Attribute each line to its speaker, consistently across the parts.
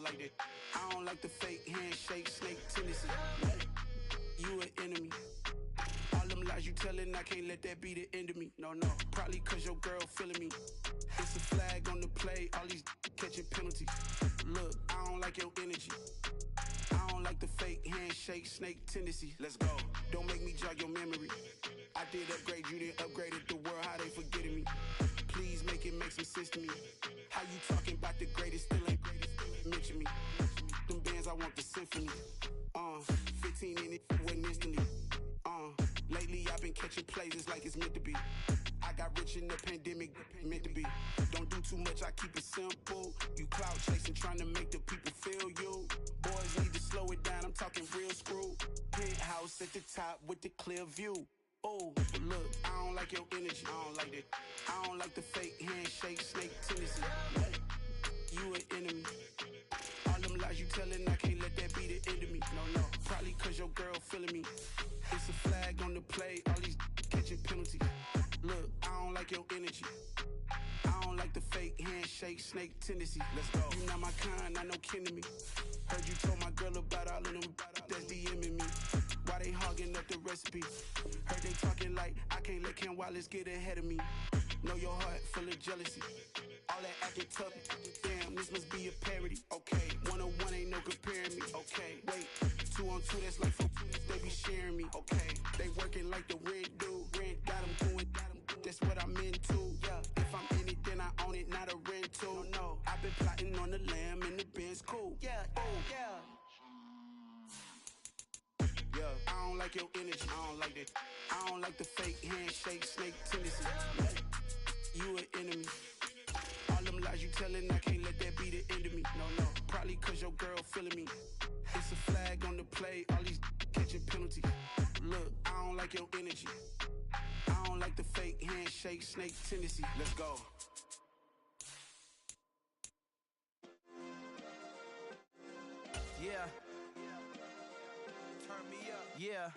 Speaker 1: like that. I don't like the fake handshake, snake tendency. You an enemy. All them lies you telling, I can't let that be the end of me. No, probably cause your girl feeling me. It's a flag on the play, all these catching penalties. Look, I don't like your energy. I don't like the fake handshake, snake tendency. Let's go. Don't make me jog your memory. I did upgrade you, then upgraded the world, how they forgetting me. Please make it make some sense to me. How you talking about the greatest, still ain't greatest, mention me. Them bands, I want the symphony. 15 in it, wasn't instantly. Lately I've been catching plays, it's like it's meant to be. I got rich in the pandemic, meant to be. Don't do too much, I keep it simple. You clout chasing, trying to make the people feel you. Boys need to slow it down, I'm talking real screw. Penthouse at the top with the clear view. Oh, look, I don't like your energy, I don't like that. I don't like the fake handshake, snake tendency. You an enemy. All them lies you telling, I can't let that be the end of me. No, probably cause your girl feeling me. It's a flag on the play, all these catching penalties. Look, I don't like your energy. I don't like the fake handshake, snake tendency. Let's go. You not my kind, not no kin to me. Heard you told my girl about all of them that's DMing me. Why they hogging up the recipe? Heard they talking like I can't let Ken Wallace get ahead of me. Know your heart full of jealousy. All that acting tough, damn, this must be a parody. Okay, 101 ain't no comparing me. Okay, wait, 2 on 2, that's like 4, they be sharing me. Okay, they working like the rent dude. Rent got them going, that's what I'm into. Yeah, if I'm in it, then I own it, not a rental. No, I've been plotting on the lamb and the Benz cool. Yeah, oh, yeah. Yeah, I don't like your energy, I don't like that. I don't like the fake handshake, snake tendency. You an enemy. All them lies you telling, I can't let that be the end of me. No, probably cause your girl feeling me. It's a flag on the play, all these catching penalties. Look, I don't like your energy. I don't like the fake handshake, snake tendency. Let's go.
Speaker 2: Yeah. Turn me up. Yeah.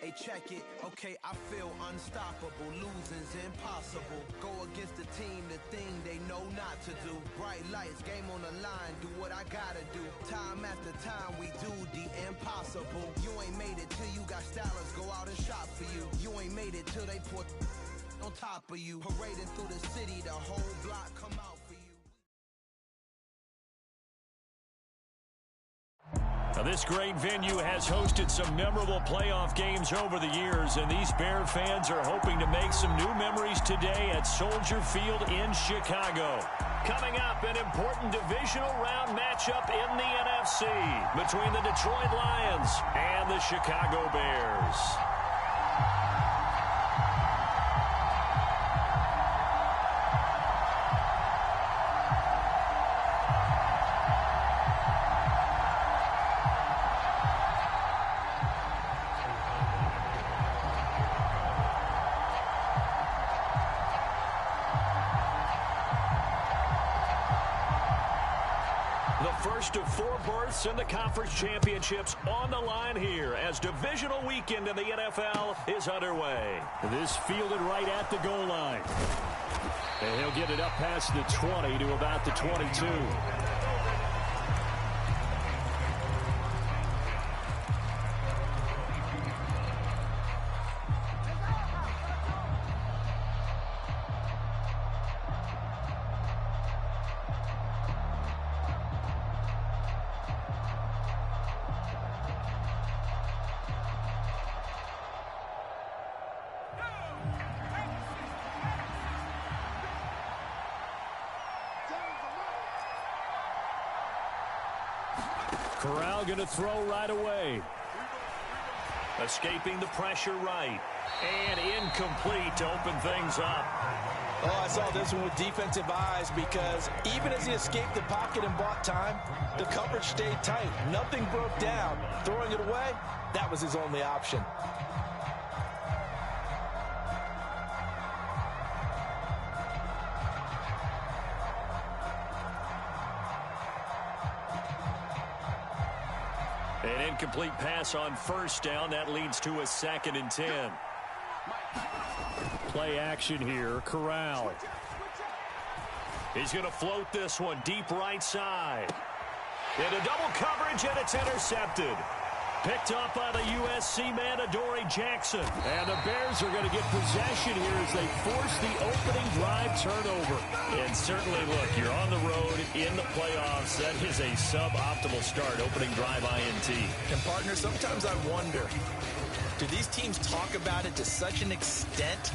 Speaker 2: Hey, check it. Okay, I feel unstoppable. Losing's impossible. Go against the team, the thing they know not to do. Bright lights, game on the line, do what I gotta do. Time after time, we do the impossible. You ain't made it till you got stylers go out and shop for you. You ain't made it till they put on top of you. Parading through the city, the whole block come out for you.
Speaker 3: Now, this great venue has hosted some memorable playoff games over the years, and these Bear fans are hoping to make some new memories today at Soldier Field in Chicago. Coming up, an important divisional round matchup in the NFC between the Detroit Lions and the Chicago Bears. First of 4 berths in the conference championships on the line here as divisional weekend in the NFL is underway. This fielded right at the goal line. And he'll get it up past the 20 to about the 22. Corral going to throw right away. Escaping the pressure right. And incomplete to open things up.
Speaker 4: Oh, I saw this one with defensive eyes because even as he escaped the pocket and bought time, the coverage stayed tight. Nothing broke down. Throwing it away, that was his only option.
Speaker 3: An incomplete pass on first down. That leads to a 2nd and 10. Play action here. Corral. He's going to float this one deep right side. Into double coverage, and it's intercepted. Picked up by the USC man, Adoree Jackson. And the Bears are going to get possession here as they force the opening drive turnover. And certainly, look, you're on the road in the playoffs. That is a suboptimal start, opening drive INT.
Speaker 4: And, partner, sometimes I wonder, do these teams talk about it to such an extent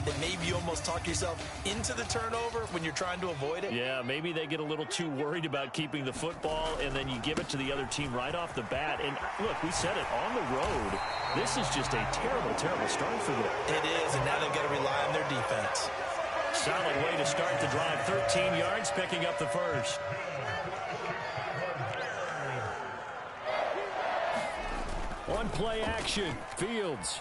Speaker 4: that maybe you almost talk yourself into the turnover when you're trying to avoid it?
Speaker 3: Yeah, maybe they get a little too worried about keeping the football, and then you give it to the other team right off the bat. And, look, we said it, on the road, this is just a terrible, terrible start for them.
Speaker 4: It is, and now they've got to rely on their defense.
Speaker 3: Solid way to start the drive. 13 yards, picking up the first. On play action, Fields.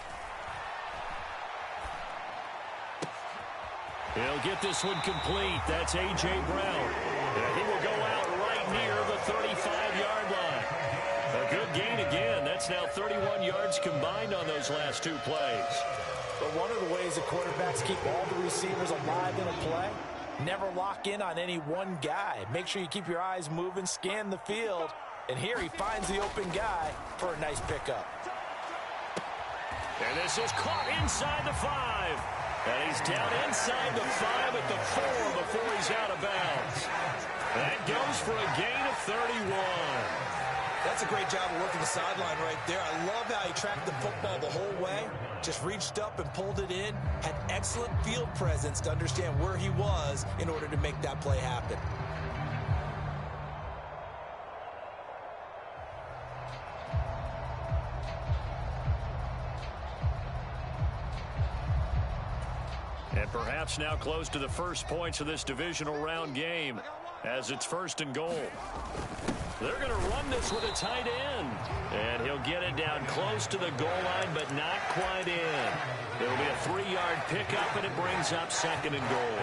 Speaker 3: He'll get this one complete. That's A.J. Brown. And he will go out right near the 35-yard line. A good gain again. That's now 31 yards combined on those last two plays.
Speaker 4: But one of the ways the quarterbacks keep all the receivers alive in a play, never lock in on any one guy. Make sure you keep your eyes moving, scan the field. And here he finds the open guy for a nice pickup.
Speaker 3: And this is caught inside the 5. And he's down inside the 5 at the 4 before he's out of bounds. That goes for a gain of 31.
Speaker 4: That's a great job of working the sideline right there. I love how he tracked the football the whole way. Just reached up and pulled it in. Had excellent field presence to understand where he was in order to make that play happen.
Speaker 3: And perhaps now close to the first points of this divisional round game as it's 1st and goal. They're going to run this with a tight end. And he'll get it down close to the goal line, but not quite in. There'll be a 3-yard pickup, and it brings up 2nd and goal.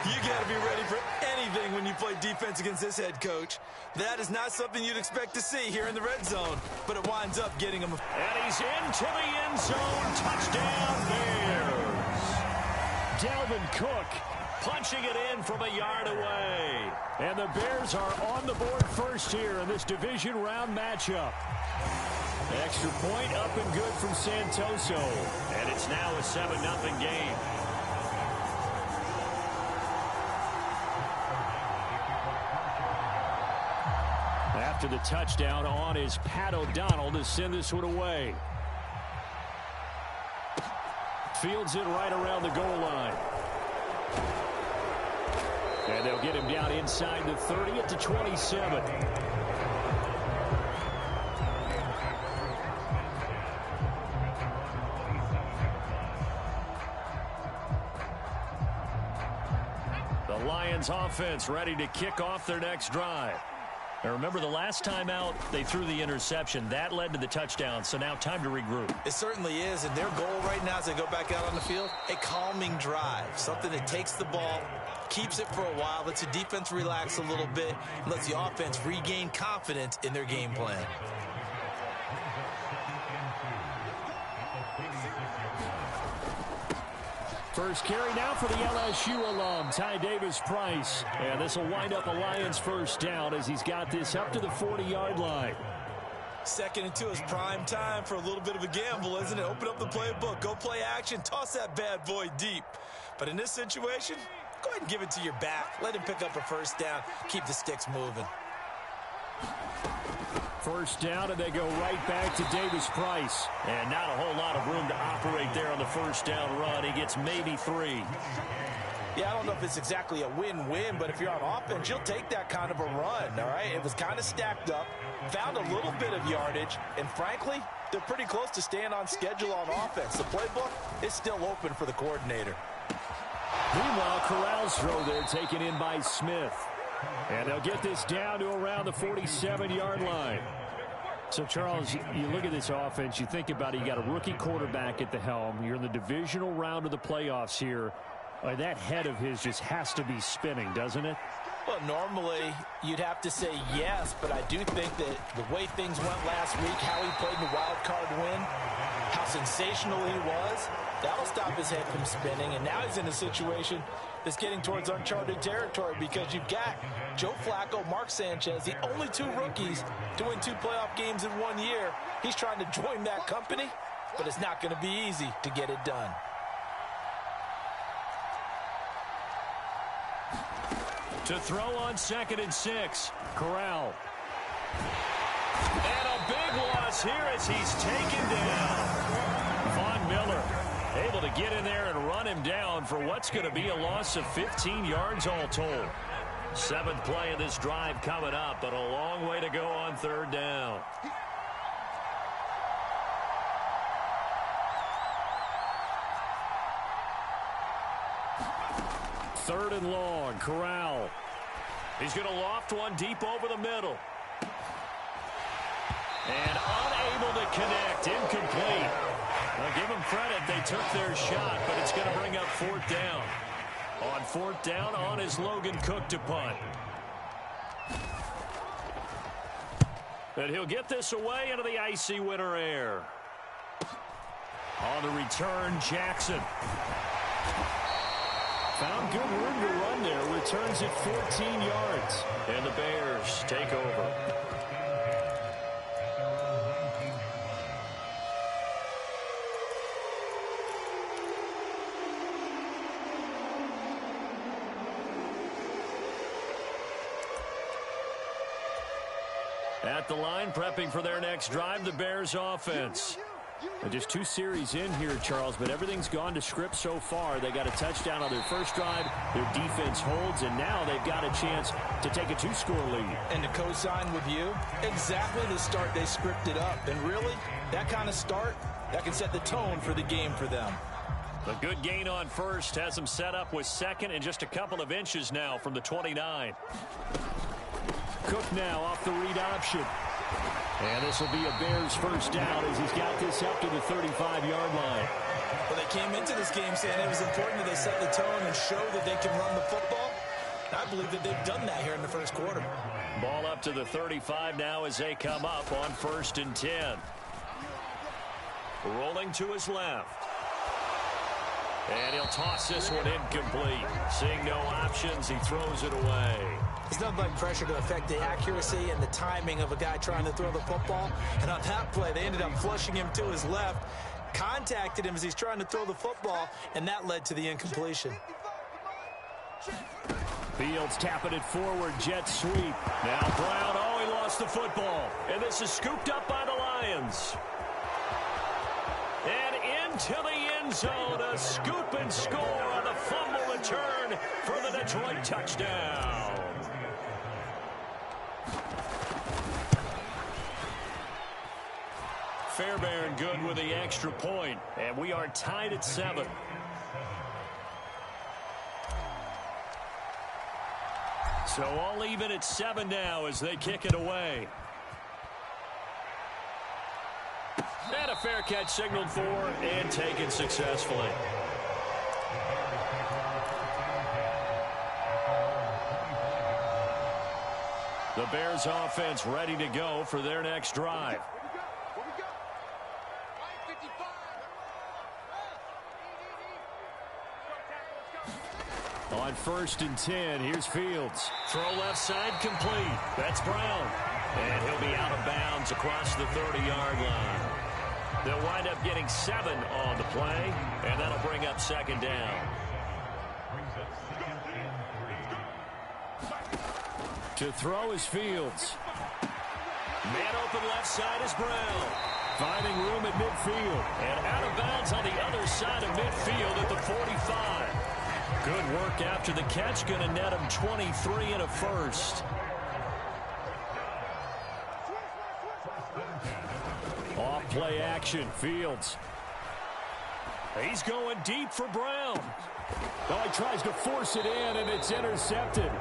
Speaker 4: You got to be ready for anything when you play defense against this head coach. That is not something you'd expect to see here in the red zone, but it winds up getting him.
Speaker 3: And he's into the end zone. Touchdown, Bears. Dalvin Cook punching it in from a yard away. And the Bears are on the board first here in this division round matchup. Extra point up and good from Santoso. And it's now a 7-0 game. After the touchdown on is Pat O'Donnell to send this one away. Fields it right around the goal line. And they'll get him down inside the 30 at the 27. The Lions offense ready to kick off their next drive. Now remember, the last time out, they threw the interception. That led to the touchdown, so now time to regroup.
Speaker 4: It certainly is, and their goal right now as they go back out on the field, a calming drive, something that takes the ball, keeps it for a while, lets the defense relax a little bit, and lets the offense regain confidence in their game plan.
Speaker 3: First carry now for the LSU alum, Ty Davis-Price. And this will wind up a Lions first down as he's got this up to the 40-yard line.
Speaker 4: 2nd and 2 is prime time for a little bit of a gamble, isn't it? Open up the playbook, go play action, toss that bad boy deep. But in this situation, go ahead and give it to your back. Let him pick up a first down, keep the sticks moving.
Speaker 3: First down, and they go right back to Davis-Price. And not a whole lot of room to operate there on the first down run. He gets maybe 3.
Speaker 4: Yeah, I don't know if it's exactly a win-win, but if you're on offense, you'll take that kind of a run, all right? It was kind of stacked up, found a little bit of yardage, and frankly, they're pretty close to staying on schedule on offense. The playbook is still open for the coordinator.
Speaker 3: Meanwhile, Corral's throw there taken in by Smith. And they'll get this down to around the 47-yard line. So, Charles, you look at this offense, you think about it, you got a rookie quarterback at the helm. You're in the divisional round of the playoffs here. That head of his just has to be spinning, doesn't it?
Speaker 4: Well, normally you'd have to say yes, but I do think that the way things went last week, how he played in the wild card win, how sensational he was, that'll stop his head from spinning. And now he's in a situation is getting towards uncharted territory because you've got Joe Flacco, Mark Sanchez, the only two rookies to win 2 playoff games in 1 year. He's trying to join that company, but it's not going to be easy to get it done.
Speaker 3: To throw on 2nd and 6, Corral. And a big loss here as he's taken down. Von Miller able to get in there and run him down for what's going to be a loss of 15 yards all told. 7th play of this drive coming up, but a long way to go on 3rd down. Third and long, Corral. He's going to loft one deep over the middle. And unable to connect, incomplete. Now give them credit, they took their shot, but it's going to bring up 4th down. On 4th down, on is Logan Cook to punt. And he'll get this away into the icy winter air. On the return, Jackson. Found good room to run there. Returns it 14 yards. And the Bears take over. At the line, prepping for their next drive, the Bears offense. And just 2 series in here, Charles, but everything's gone to script so far. They got a touchdown on their first drive. Their defense holds, and now they've got a chance to take a 2-score lead.
Speaker 4: And to co-sign with you, exactly the start they scripted up. And really, that kind of start, that can set the tone for the game for them.
Speaker 3: A good gain on first has them set up with 2nd and just a couple of inches now from the 29. Cook now off the read option. And this will be a Bears first down as he's got this up to the 35-yard line.
Speaker 4: Well, they came into this game saying it was important that they set the tone and show that they can run the football. I believe that they've done that here in the first quarter.
Speaker 3: Ball up to the 35 now as they come up on 1st and 10. Rolling to his left. And he'll toss this one incomplete. Seeing no options, he throws it away.
Speaker 4: It's nothing like pressure to affect the accuracy and the timing of a guy trying to throw the football. And on that play, they ended up flushing him to his left, contacted him as he's trying to throw the football, and that led to the incompletion.
Speaker 3: Fields tapping it forward, jet sweep. Now Brown, oh, he lost the football. And this is scooped up by the Lions. And into the end zone, a scoop and score on the fumble return for the Detroit touchdown. Fairbairn good with the extra point, and we are tied at 7. So all even at 7 now as they kick it away. And a fair catch signaled for and taken successfully. The Bears offense ready to go for their next drive. On 1st and 10, here's Fields. Throw left side complete. That's Brown. And he'll be out of bounds across the 30-yard line. They'll wind up getting 7 on the play, and that'll bring up 2nd down. To throw is Fields. Man open left side is Brown. Finding room at midfield. And out of bounds on the other side of midfield at the 45. Good work after the catch. Going to net him 23 and a first. Off play action. Fields. He's going deep for Brown. Oh, he tries to force it in, and it's intercepted.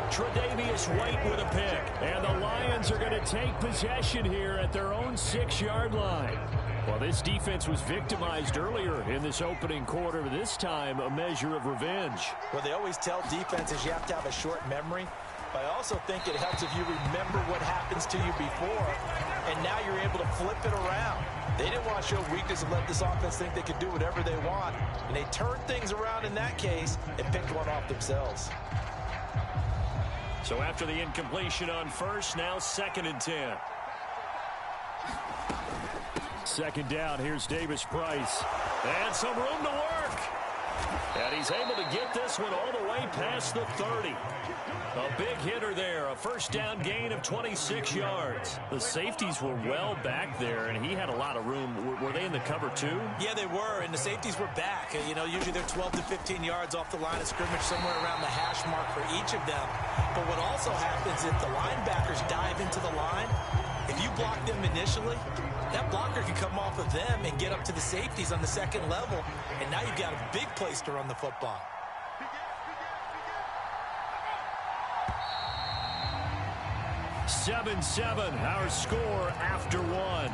Speaker 3: Tre'Davious White with a pick. And the Lions are going to take possession here at their own 6-yard line. Well, this defense was victimized earlier in this opening quarter. This time, a measure of revenge.
Speaker 4: Well, they always tell defenses you have to have a short memory. But I also think it helps if you remember what happens to you before, and now you're able to flip it around. They didn't want to show weakness and let this offense think they could do whatever they want. And they turned things around in that case and picked one off themselves.
Speaker 3: So after the incompletion on first, now 2nd and 10. Second down, here's Davis Price. And some room to work. And he's able to get this one all the way past the 30. A big hitter there, a first down gain of 26 yards. The safeties were well back there, and he had a lot of room. Were they in the cover too?
Speaker 4: Yeah, they were, and the safeties were back. You know, usually they're 12 to 15 yards off the line of scrimmage, somewhere around the hash mark for each of them. But what also happens if the linebackers dive into the line, if you block them initially, that blocker can come off of them and get up to the safeties on the second level, and now you've got a big place to run the football.
Speaker 3: "7-7", our score after one.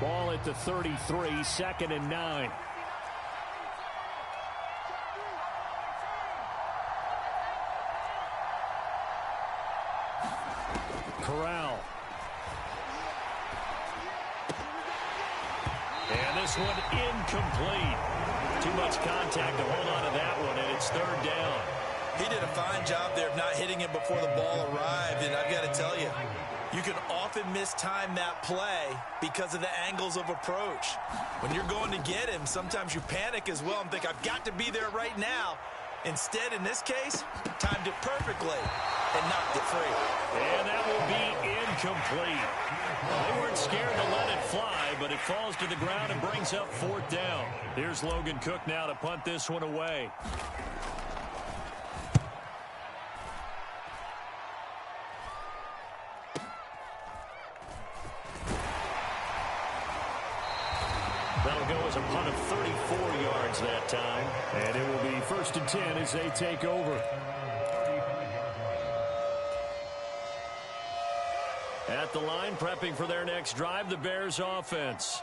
Speaker 3: Ball at the 33, 2nd and 9. Corral. And this one incomplete. Too much contact to hold on to that one, and it's 3rd down.
Speaker 4: He did a fine job there of not hitting it before the ball arrived, and I've got to tell you, you can often mistime that play because of the angles of approach. When you're going to get him, sometimes you panic as well and think, I've got to be there right now. Instead, in this case, timed it perfectly and knocked it free.
Speaker 3: And that will be incomplete. They weren't scared to let it fly, but it falls to the ground and brings up 4th down. Here's Logan Cook now to punt this one away. That'll go as a punt of 34 yards that time. And it will be 1st and 10 as they take over. At the line, prepping for their next drive, the Bears offense.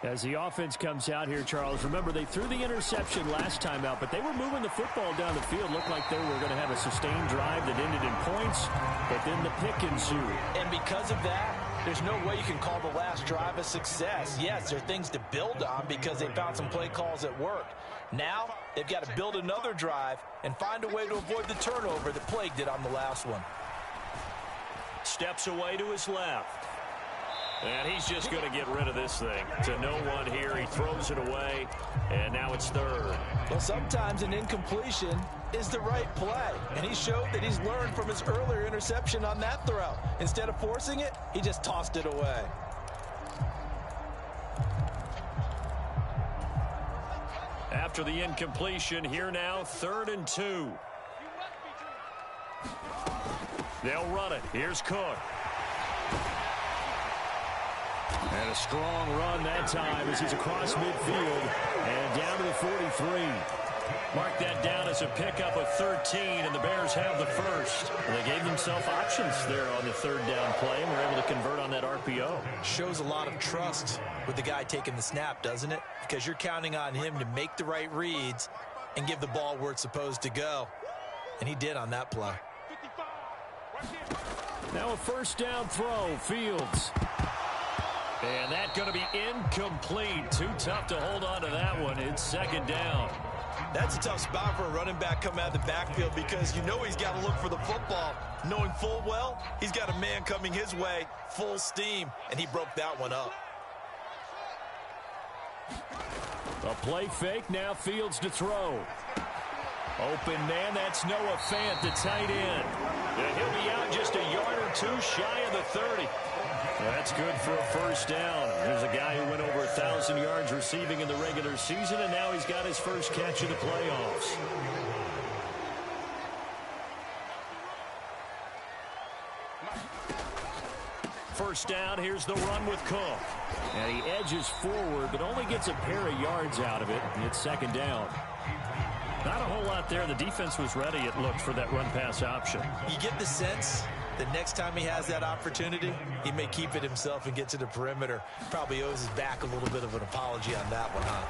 Speaker 3: As the offense comes out here, Charles, remember they threw the interception last time out, but they were moving the football down the field. Looked like they were going to have a sustained drive that ended in points, but then the pick ensued.
Speaker 4: And because of that, there's no way you can call the last drive a success. Yes, there are things to build on because they found some play calls that worked. Now, they've got to build another drive and find a way to avoid the turnover that plagued it on the last one.
Speaker 3: Steps away to his left. And he's just going to get rid of this thing. To no one here. He throws it away, and now it's 3rd.
Speaker 4: Well, sometimes an incompletion is the right play, and he showed that he's learned from his earlier interception on that throw. Instead of forcing it, he just tossed it away.
Speaker 3: After the incompletion, here now, 3rd and 2. They'll run it. Here's Cook. And a strong run that time as he's across midfield and down to the 43. Mark that down as a pickup of 13, and the Bears have the first. And they gave themselves options there on the 3rd down play and were able to convert on that RPO.
Speaker 4: Shows a lot of trust with the guy taking the snap, doesn't it? Because you're counting on him to make the right reads and give the ball where it's supposed to go. And he did on that play.
Speaker 3: Now a 1st down throw, Fields. And that's going to be incomplete. Too tough to hold on to that one. It's 2nd down.
Speaker 4: That's a tough spot for a running back coming out of the backfield because you know he's got to look for the football, knowing full well he's got a man coming his way full steam, and he broke that one up.
Speaker 3: A play fake, now Fields to throw. Open man, that's Noah Fant, the tight end. And he'll be out just a yard or two shy of the 30. That's good for a 1st down. There's a guy who went over 1,000 yards receiving in the regular season, and now he's got his first catch of the playoffs. First down, here's the run with Cook. And he edges forward, but only gets a pair of yards out of it. It's 2nd down. Not a whole lot there. The defense was ready, it looked, for that run-pass option.
Speaker 4: You get the sense the next time he has that opportunity, he may keep it himself and get to the perimeter. Probably owes his back a little bit of an apology on that one, huh?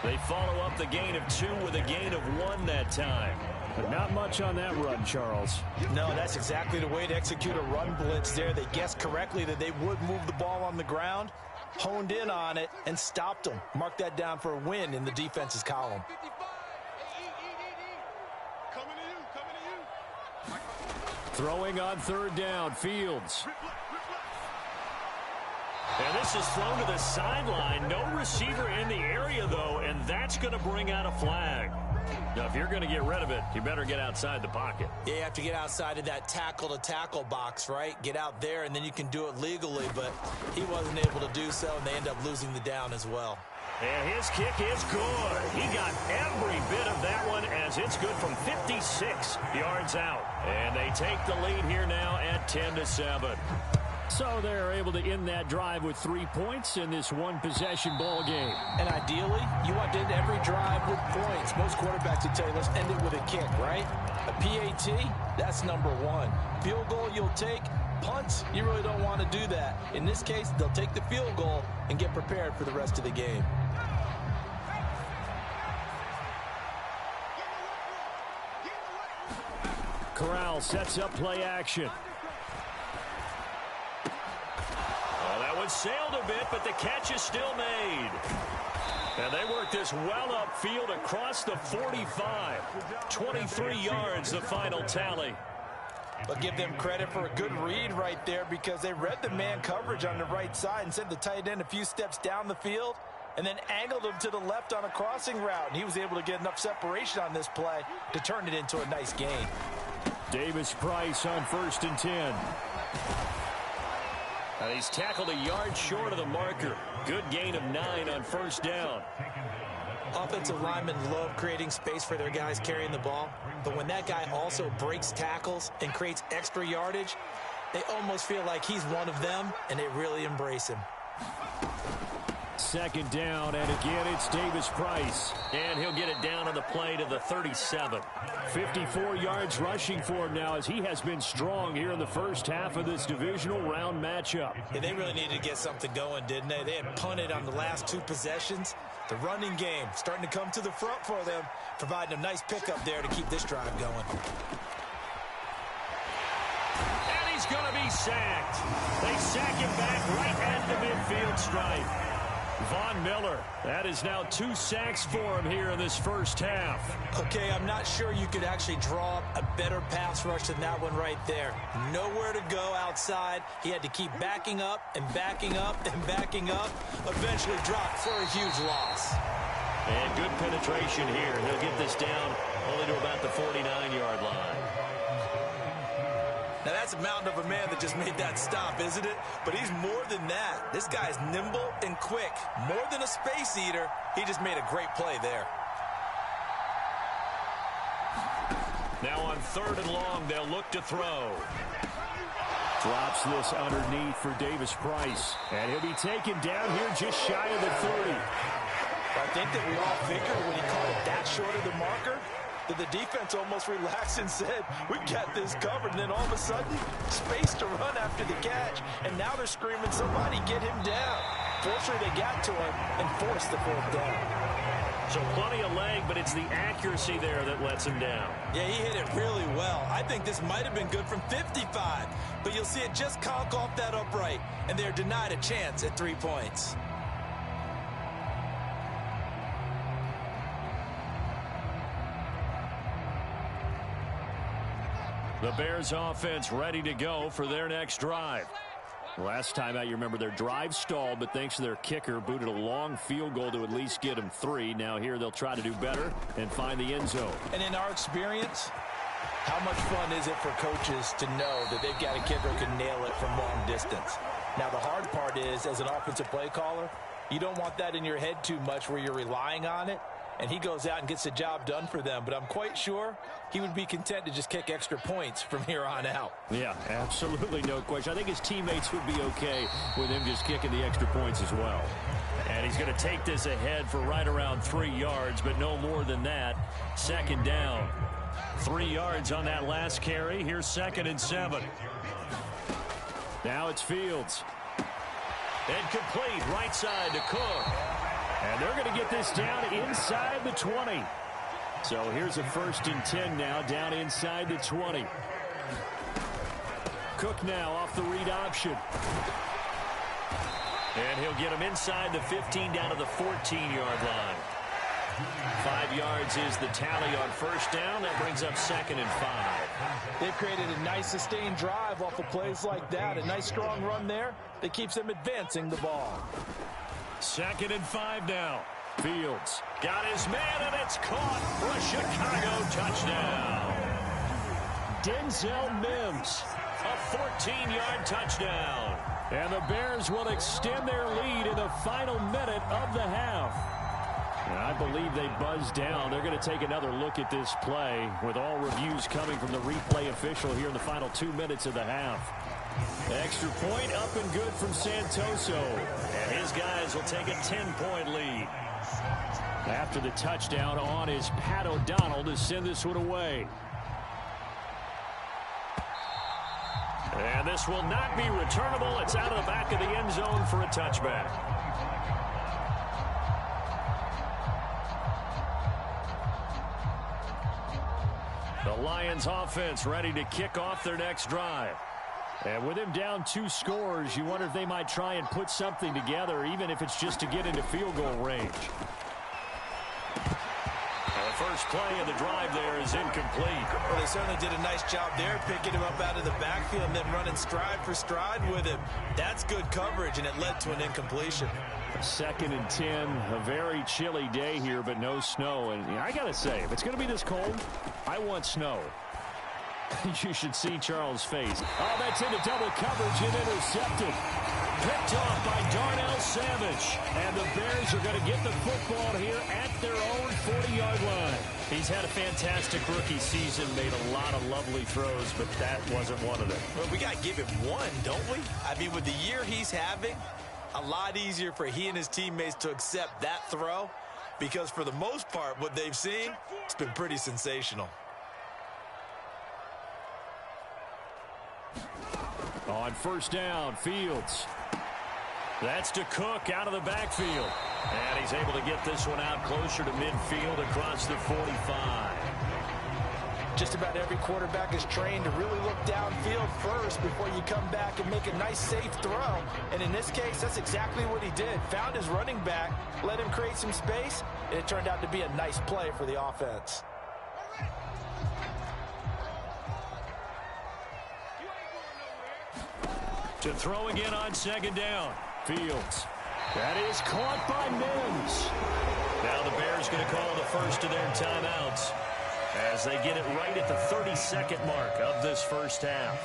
Speaker 3: They follow up the gain of 2 with a gain of 1 that time.
Speaker 5: But not much on that run, Charles.
Speaker 4: No, that's exactly the way to execute a run blitz there. They guessed correctly that they would move the ball on the ground, honed in on it, and stopped them. Mark that down for a win in the defense's column.
Speaker 3: Throwing on 3rd down, Fields. And this is thrown to the sideline. No receiver in the area, though, and that's going to bring out a flag. Now, if you're going to get rid of it, you better get outside the pocket.
Speaker 4: Yeah, you have to get outside of that tackle-to-tackle box, right? Get out there, and then you can do it legally, but he wasn't able to do so, and they end up losing the down as well.
Speaker 3: And his kick is good. He got every bit of that one as it's good from 56 yards out. And they take the lead here now at 10-7.
Speaker 5: So they're able to end that drive with 3 points in this one-possession ball game.
Speaker 4: And ideally, you want to end every drive with points. Most quarterbacks would tell you, let's end it with a kick, right? A PAT, that's number 1. Field goal you'll take. Punts, you really don't want to do that. In this case, they'll take the field goal and get prepared for the rest of the game.
Speaker 5: Corral sets up play action.
Speaker 3: Oh, that one sailed a bit, but the catch is still made. And they work this well upfield across the 45. 23 yards, the final tally.
Speaker 4: But give them credit for a good read right there because they read the man coverage on the right side and sent the tight end a few steps down the field and then angled him to the left on a crossing route. And he was able to get enough separation on this play to turn it into a nice gain.
Speaker 5: Davis Price on 1st and 10.
Speaker 3: And he's tackled a yard short of the marker. Good gain of 9 on 1st down.
Speaker 4: Offensive linemen love creating space for their guys carrying the ball, but when that guy also breaks tackles and creates extra yardage, they almost feel like he's one of them, and they really embrace him.
Speaker 5: 2nd down, and again it's Davis Price.
Speaker 3: And he'll get it down on the play to the 37.
Speaker 5: 54 yards rushing for him now as he has been strong here in the first half of this divisional round matchup.
Speaker 4: Yeah, they really needed to get something going, didn't they? They had punted on the last 2 possessions. The running game starting to come to the front for them, providing a nice pickup there to keep this drive going.
Speaker 3: And he's going to be sacked. They sack him back right at the midfield stripe. Von Miller, that is now 2 sacks for him here in this first half.
Speaker 4: Okay, I'm not sure you could actually draw up a better pass rush than that one right there. Nowhere to go outside. He had to keep backing up and backing up and backing up. Eventually dropped for a huge loss.
Speaker 3: And good penetration here. He'll get this down only to about the 49-yard line.
Speaker 4: Now, that's a mountain of a man that just made that stop, isn't it? But he's more than that. This guy's nimble and quick. More than a space eater, he just made a great play there.
Speaker 3: Now on 3rd and long, they'll look to throw.
Speaker 5: Drops this underneath for Davis Price. And he'll be taken down here just shy of the 30.
Speaker 4: I think that we all figured when he caught it that short of the marker, that the defense almost relaxed and said, we got this covered. And then all of a sudden, space to run after the catch. And now they're screaming, somebody get him down. Fortunately, they got to him and forced the 4th down.
Speaker 3: So plenty of leg, but it's the accuracy there that lets him down.
Speaker 4: Yeah, he hit it really well. I think this might have been good from 55. But you'll see it just conk off that upright. And they're denied a chance at 3 points.
Speaker 3: The Bears offense ready to go for their next drive.
Speaker 5: Last time out, you remember their drive stalled, but thanks to their kicker, booted a long field goal to at least get them 3. Now here they'll try to do better and find the end zone.
Speaker 4: And in our experience, how much fun is it for coaches to know that they've got a kicker who can nail it from long distance? Now the hard part is, as an offensive play caller, you don't want that in your head too much where you're relying on it. And he goes out and gets the job done for them. But I'm quite sure he would be content to just kick extra points from here on out.
Speaker 5: Yeah, absolutely no question. I think his teammates would be okay with him just kicking the extra points as well.
Speaker 3: And he's going to take this ahead for right around 3 yards, but no more than that. 2nd down. 3 yards on that last carry. Here's 2nd and 7.
Speaker 5: Now it's Fields.
Speaker 3: And complete right side to Cook. And they're going to get this down inside the 20. So here's a 1st and 10 now, down inside the 20. Cook now off the read option. And he'll get him inside the 15 down to the 14-yard line. 5 yards is the tally on 1st down. That brings up 2nd and 5.
Speaker 4: They've created a nice sustained drive off of plays like that. A nice strong run there that keeps them advancing the ball.
Speaker 3: 2nd and 5 now. Fields got his man, and it's caught for a Chicago touchdown. Denzel Mims, a 14-yard touchdown. And the Bears will extend their lead in the final minute of the half. And I believe they buzzed down. They're going to take another look at this play with all reviews coming from the replay official here in the final 2 minutes of the half. Extra point up and good from Santoso. And his guys will take a 10-point lead. After the touchdown on is Pat O'Donnell to send this one away. And this will not be returnable. It's out of the back of the end zone for a touchback. The Lions offense ready to kick off their next drive. And with him down 2 scores, you wonder if they might try and put something together, even if it's just to get into field goal range. First play of the drive there is incomplete.
Speaker 4: Well, they certainly did a nice job there, picking him up out of the backfield and then running stride for stride with him. That's good coverage, and it led to an incompletion.
Speaker 3: 2nd and 10, a very chilly day here, but no snow. And I got to say, if it's going to be this cold, I want snow. You should see Charles' face. Oh, that's into double coverage and intercepted. Picked off by Darnell Savage. And the Bears are going to get the football here at their own 40-yard line. He's had a fantastic rookie season, made a lot of lovely throws, but that wasn't one of them.
Speaker 4: Well, we got to give him one, don't we? I mean, with the year he's having, a lot easier for he and his teammates to accept that throw, because for the most part, what they've seen, it's been pretty sensational.
Speaker 3: On 1st down, Fields. That's to Cook out of the backfield. And he's able to get this one out closer to midfield across the 45.
Speaker 4: Just about every quarterback is trained to really look downfield first before you come back and make a nice, safe throw. And in this case, that's exactly what he did. Found his running back, let him create some space, and it turned out to be a nice play for the offense.
Speaker 3: To throw again on 2nd down. Fields. That is caught by Mims. Now the Bears going to call the first of their timeouts as they get it right at the 32nd mark of this first half.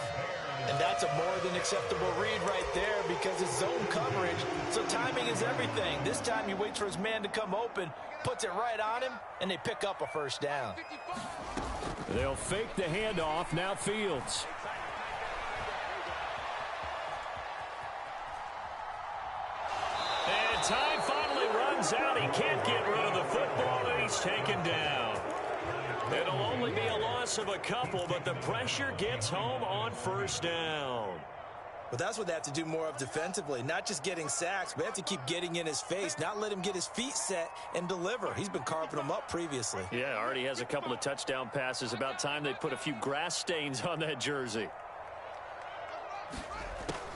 Speaker 4: And that's a more than acceptable read right there because it's zone coverage, so timing is everything. This time he waits for his man to come open, puts it right on him, and they pick up a 1st down.
Speaker 3: They'll fake the handoff. Now Fields. And time finally runs out. He can't get rid of the football, and he's taken down. It'll only be a loss of a couple, but the pressure gets home on 1st down.
Speaker 4: Well, that's what they have to do more of defensively, not just getting sacks, but they have to keep getting in his face, not let him get his feet set and deliver. He's been carving them up previously.
Speaker 3: Yeah, already has a couple of touchdown passes. About time they put a few grass stains on that jersey.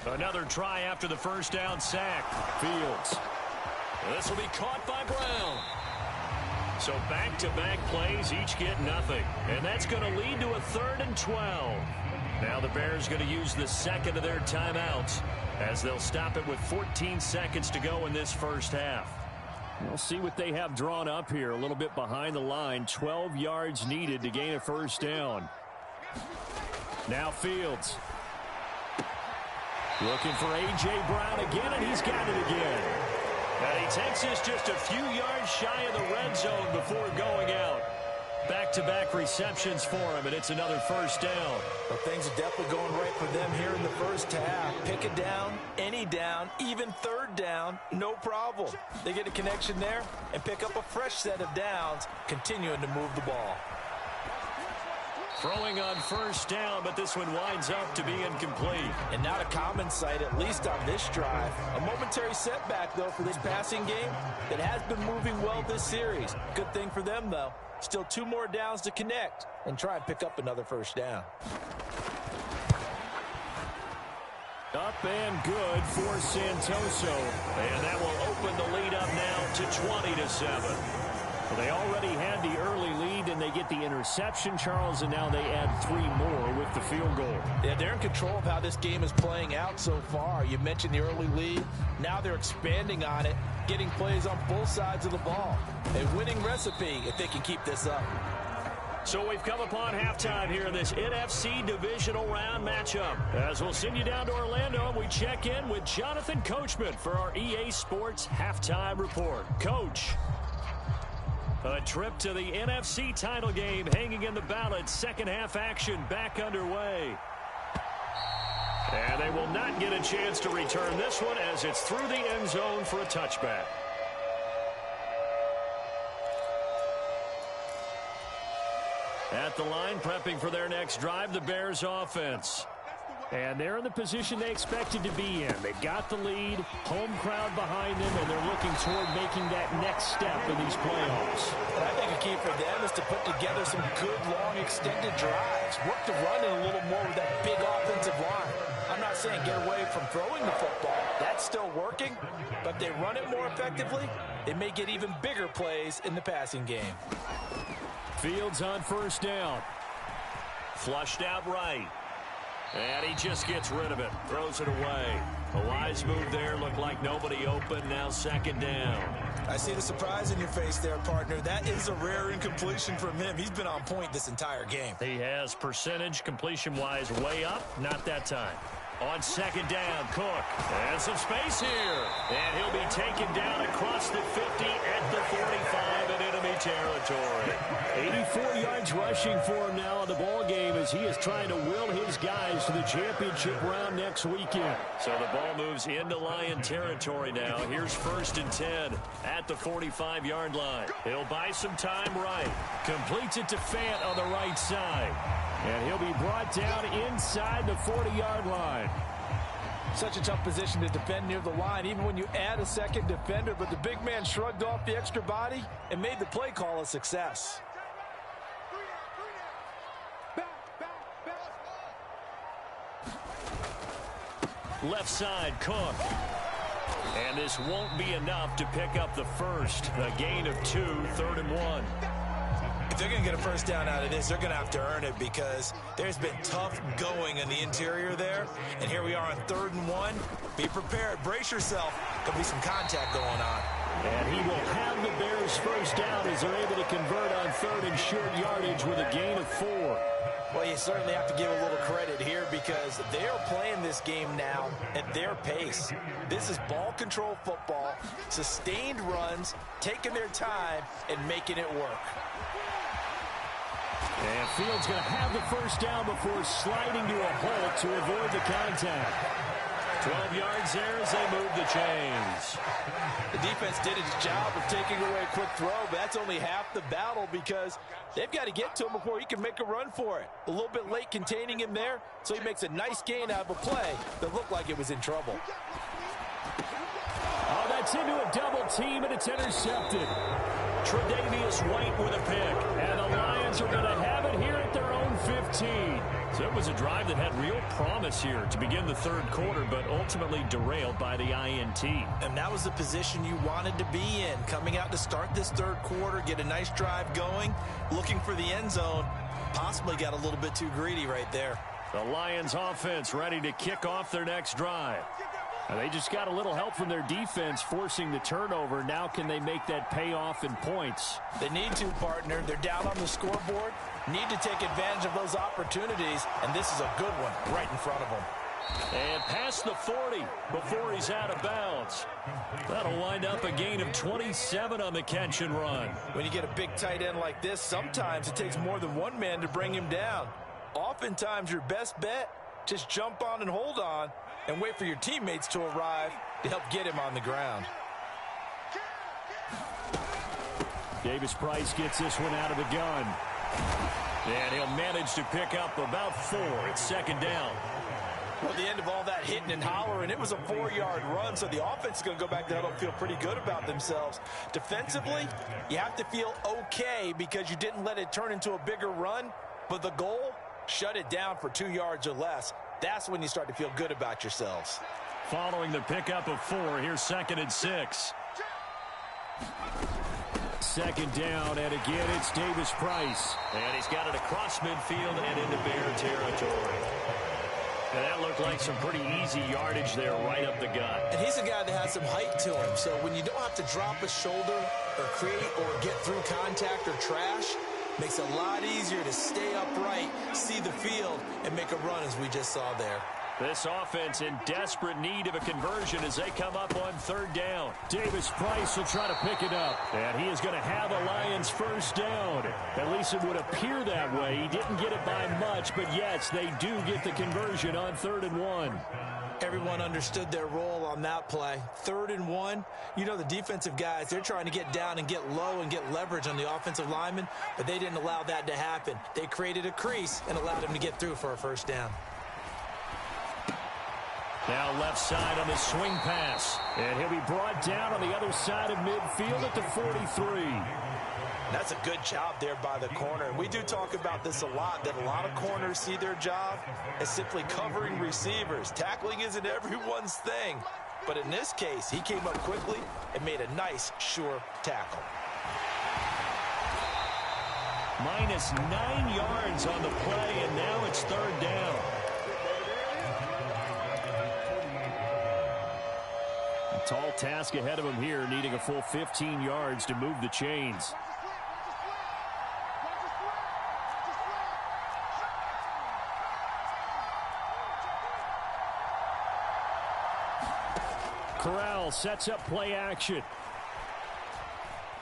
Speaker 3: Another try after the 1st down sack. Fields. This will be caught by Brown. So back-to-back plays, each get nothing. And that's going to lead to a 3rd and 12. Now the Bears going to use the 2nd of their timeouts as they'll stop it with 14 seconds to go in this first half. We'll see what they have drawn up here. A little bit behind the line. 12 yards needed to gain a 1st down. Now Fields. Looking for A.J. Brown again, and he's got it again. And he takes this just a few yards shy of the red zone before going out. Back-to-back receptions for him, and it's another 1st down.
Speaker 4: Well, things are definitely going right for them here in the first half. Pick it down, any down, even 3rd down, no problem. They get a connection there and pick up a fresh set of downs, continuing to move the ball.
Speaker 3: Throwing on first down, but this one winds up to be incomplete.
Speaker 4: And not a common sight, at least on this drive. A momentary setback, though, for this passing game that has been moving well this series. Good thing for them, though. Still 2 more downs to connect and try and pick up another first down.
Speaker 3: Up and good for Santoso. And that will open the lead up now to 20-7. Well, they already had the early lead, and they get the interception, Charles, and now they add 3 more with the field goal.
Speaker 4: Yeah, they're in control of how this game is playing out so far. You mentioned the early lead. Now they're expanding on it, getting plays on both sides of the ball. A winning recipe if they can keep this up.
Speaker 3: So we've come upon halftime here in this NFC divisional round matchup. As we'll send you down to Orlando, and we check in with Jonathan Coachman for our EA Sports Halftime Report. Coach. A trip to the NFC title game hanging in the balance. Second half action back underway. And they will not get a chance to return this one as it's through the end zone for a touchback. At the line, prepping for their next drive, the Bears offense. And they're in the position they expected to be in. They've got the lead, home crowd behind them, and they're looking toward making that next step in these playoffs.
Speaker 4: And I think a key for them is to put together some good, long, extended drives. Work the run in a little more with that big offensive line. I'm not saying get away from throwing the football. That's still working. But if they run it more effectively, they may get even bigger plays in the passing game.
Speaker 3: Fields on first down. Flushed out right. And he just gets rid of it. Throws it away. A wise move there. Looked like nobody open. Now second down.
Speaker 6: I see the surprise in your face there, partner. That is a rare incompletion from him. He's been on point this entire game.
Speaker 3: He has percentage completion-wise way up. Not that time. On second down, Cook. And some space here. And he'll be taken down across the 50 at the 45 in enemy territory. 84 yards rushing for him now in the ball game as he is trying to will his guys to the championship round next weekend. So the ball moves into Lion territory now. Here's first and 10 at the 45-yard line. He'll buy some time right. Completes it to Fant on the right side. And he'll be brought down inside the 40-yard line.
Speaker 4: Such a tough position to defend near the line, even when you add a second defender. But the big man shrugged off the extra body and made the play call a success.
Speaker 3: Left side, Cook. And this won't be enough to pick up the first. A gain of 2, 3rd and 1.
Speaker 6: If they're going to get a first down out of this, they're going to have to earn it because there's been tough going in the interior there. And here we are on 3rd and 1. Be prepared. Brace yourself. There'll be some contact going on.
Speaker 3: And he will have the Bears first down as they're able to convert on 3rd and short yardage with a gain of 4.
Speaker 4: Well, you certainly have to give a little credit here because they are playing this game now at their pace. This is ball control football, sustained runs, taking their time, and making it work.
Speaker 3: And Fields going to have the first down before sliding to a halt to avoid the contact. 12 yards there as they move the chains.
Speaker 4: The defense did its job of taking away a quick throw, but that's only half the battle because they've got to get to him before he can make a run for it. A little bit late containing him there, so he makes a nice gain out of a play that looked like it was in trouble.
Speaker 3: Oh, that's into a double team, and it's intercepted. Tre'Davious White with a pick, and the Lions are going to have it here at their own 15. So it was a drive that had real promise here to begin the 3rd quarter, but ultimately derailed by the INT.
Speaker 6: And that was the position you wanted to be in, coming out to start this 3rd quarter, get a nice drive going, looking for the end zone. Possibly got a little bit too greedy right there.
Speaker 3: The Lions offense ready to kick off their next drive. And they just got a little help from their defense forcing the turnover. Now can they make that pay off in points?
Speaker 4: They need to, partner. They're down on the scoreboard. Need to take advantage of those opportunities, and this is a good one right in front of them.
Speaker 3: And past the 40 before he's out of bounds. That'll wind up a gain of 27 on the catch and run.
Speaker 4: When you get a big tight end like this, sometimes it takes more than one man to bring him down. Oftentimes your best bet, just jump on and hold on and wait for your teammates to arrive to help get him on the ground.
Speaker 3: Davis Price gets this one out of the gun. And he'll manage to pick up about 4. It's second down.
Speaker 4: Well, at the end of all that hitting and hollering, it was a 4-yard run, so the offense is going to go back there and feel pretty good about themselves. Defensively, you have to feel okay because you didn't let it turn into a bigger run, but the goal, shut it down for 2 yards or less. That's when you start to feel good about yourselves.
Speaker 3: Following the pickup of 4, here's second and 6. Second down, and again, it's Davis Price. And he's got it across midfield and into Bear territory. And that looked like some pretty easy yardage there right up the gut.
Speaker 6: And he's a guy that has some height to him, so when you don't have to drop a shoulder or create or get through contact or trash, makes it a lot easier to stay upright, see the field, and make a run as we just saw there.
Speaker 3: This offense in desperate need of a conversion as they come up on third down. Davis Price will try to pick it up. And he is going to have the Lions first down. At least it would appear that way. He didn't get it by much, but yes, they do get the conversion on 3rd and 1.
Speaker 6: Everyone understood their role on that play. 3rd and 1, you know the defensive guys, they're trying to get down and get low and get leverage on the offensive lineman, but they didn't allow that to happen. They created a crease and allowed him to get through for a first down.
Speaker 3: Now left side on the swing pass. And he'll be brought down on the other side of midfield at the 43.
Speaker 4: That's a good job there by the corner. We do talk about this a lot, that a lot of corners see their job as simply covering receivers. Tackling isn't everyone's thing. But in this case, he came up quickly and made a nice, sure tackle.
Speaker 3: Minus 9 yards on the play, and now it's 3rd down. A tall task ahead of him here, needing a full 15 yards to move the chains. Corral sets up play action.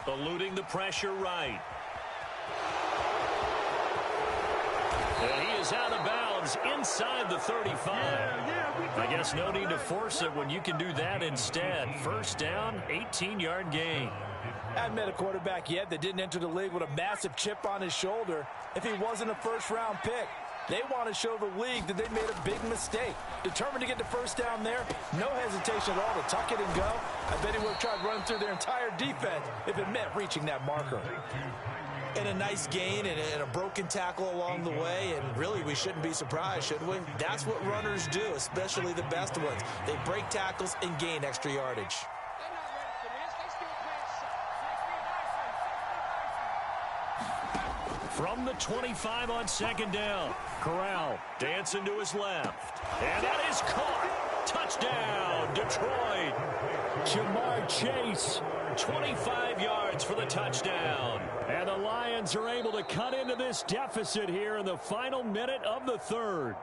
Speaker 3: Eluding the pressure right. And he is out of bounds inside the 35. I guess no need to force it when you can do that instead. First down, 18-yard gain.
Speaker 4: I haven't met a quarterback yet that didn't enter the league with a massive chip on his shoulder if he wasn't a first-round pick. They want to show the league that they made a big mistake. Determined to get the first down there, no hesitation at all to tuck it and go. I bet he would have tried running through their entire defense if it meant reaching that marker. And a nice gain and a broken tackle along the way, and really we shouldn't be surprised, should we? That's what runners do, especially the best ones. They break tackles and gain extra yardage.
Speaker 3: From the 25 on second down, Corral dancing to his left. And that is caught. Touchdown, Detroit. Jamar Chase, 25 yards for the touchdown. And the Lions are able to cut into this deficit here in the final minute of the 3rd.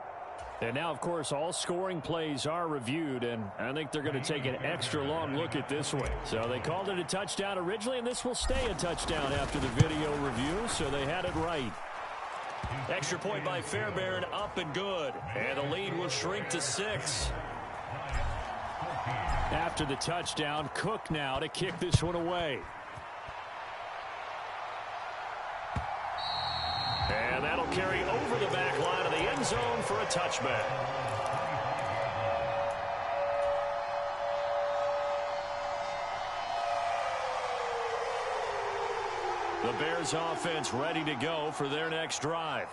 Speaker 3: And now, of course, all scoring plays are reviewed, and I think they're going to take an extra long look at this one. So they called it a touchdown originally, and this will stay a touchdown after the video review, so they had it right. Extra point by Fairbairn, up and good. And the lead will shrink to 6. After the touchdown, Cook now to kick this one away. And that'll carry over the back line of the end zone for a touchback. The Bears offense ready to go for their next drive.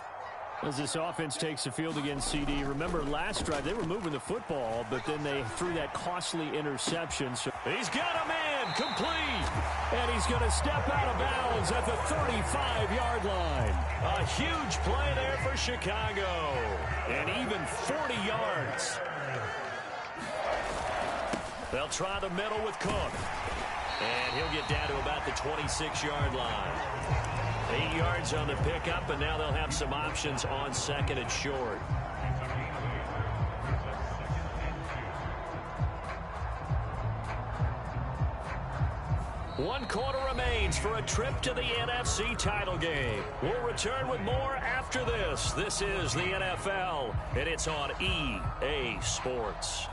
Speaker 3: As this offense takes the field against CD, remember last drive they were moving the football, but then they threw that costly interception. So he's got a man complete, and he's going to step out of bounds at the 35-yard line. A huge play there for Chicago, and even 40 yards. They'll try the middle with Cook, and he'll get down to about the 26-yard line. 8 yards on the pickup, and now they'll have some options on second and short. One quarter remains for a trip to the NFC title game. We'll return with more after this. This is the NFL, and it's on EA Sports.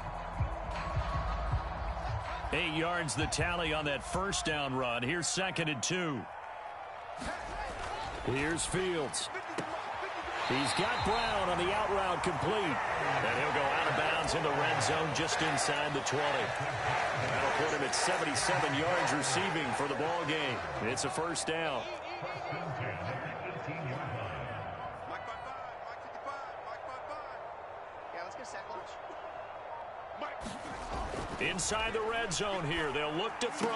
Speaker 3: 8 yards the tally on that first down run. Here's second and 2. Here's Fields. He's got Brown on the out route complete. And he'll go out of bounds in the red zone just inside the 20. That'll put him at 77 yards receiving for the ball game. It's a first down. Inside the red zone here. They'll look to throw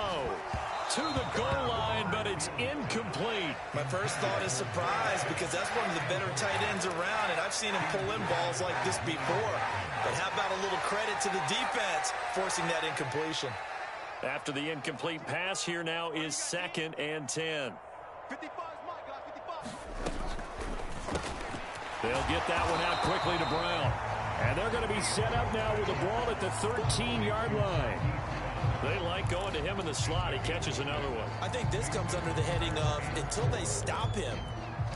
Speaker 3: to the goal line, but it's incomplete.
Speaker 6: My first thought is surprise, because that's one of the better tight ends around, and I've seen him pull in balls like this before. But how about a little credit to the defense forcing that incompletion?
Speaker 3: After the incomplete pass, here now is 2nd and 10. They'll get that one out quickly to Brown. And they're going to be set up now with the ball at the 13-yard line. They like going to him in the slot. He catches another one.
Speaker 6: I think this comes under the heading of, until they stop him,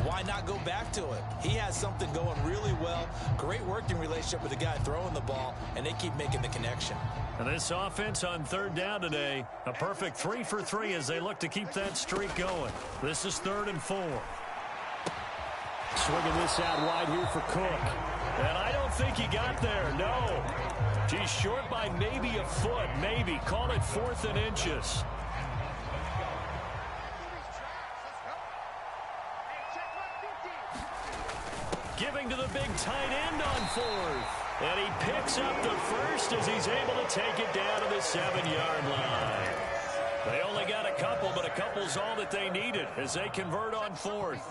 Speaker 6: why not go back to it? He has something going really well. Great working relationship with the guy throwing the ball, and they keep making the connection.
Speaker 3: And this offense on 3rd down today, a perfect 3 for 3 as they look to keep that streak going. This is 3rd and 4. Swinging this out wide here for Cook. And I don't think he got there, no. He's short by maybe a foot, maybe. Call it 4th and inches. Giving to the big tight end on 4th. And he picks up the first as he's able to take it down to the 7-yard line. They only got a couple, but a couple's all that they needed as they convert on 4th.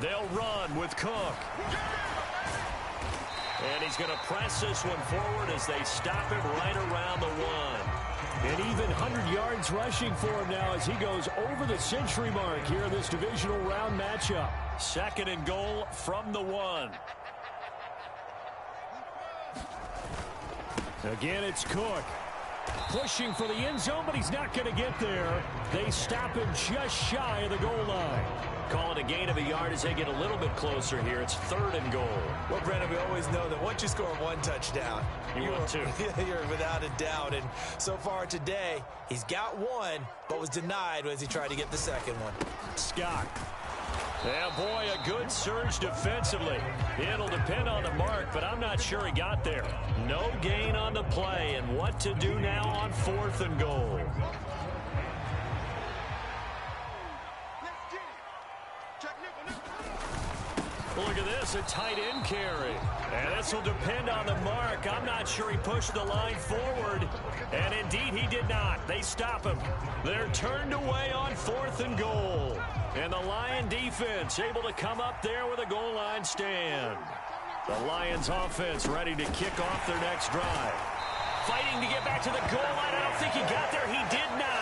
Speaker 3: They'll run with Cook. And he's going to press this one forward as they stop him right around the 1. And even 100 yards rushing for him now as he goes over the century mark here in this divisional round matchup. 2nd and goal from the 1. Again, it's Cook. Pushing for the end zone, but he's not going to get there. They stop him just shy of the goal line. Call it a gain of a yard as they get a little bit closer here. It's 3rd and goal.
Speaker 6: Well, Brandon, we always know that once you score 1 touchdown,
Speaker 3: you're
Speaker 6: without a doubt. And so far today, he's got 1, but was denied as he tried to get the 2nd one.
Speaker 3: Scott. Yeah, boy, a good surge defensively. It'll depend on the mark, but I'm not sure he got there. No gain on the play, and what to do now on 4th and goal. Look at this, a tight end carry. And this will depend on the mark. I'm not sure he pushed the line forward. And indeed, he did not. They stop him. They're turned away on 4th and goal. And the Lion defense able to come up there with a goal line stand. The Lions offense ready to kick off their next drive. Fighting to get back to the goal line. I don't think he got there. He did not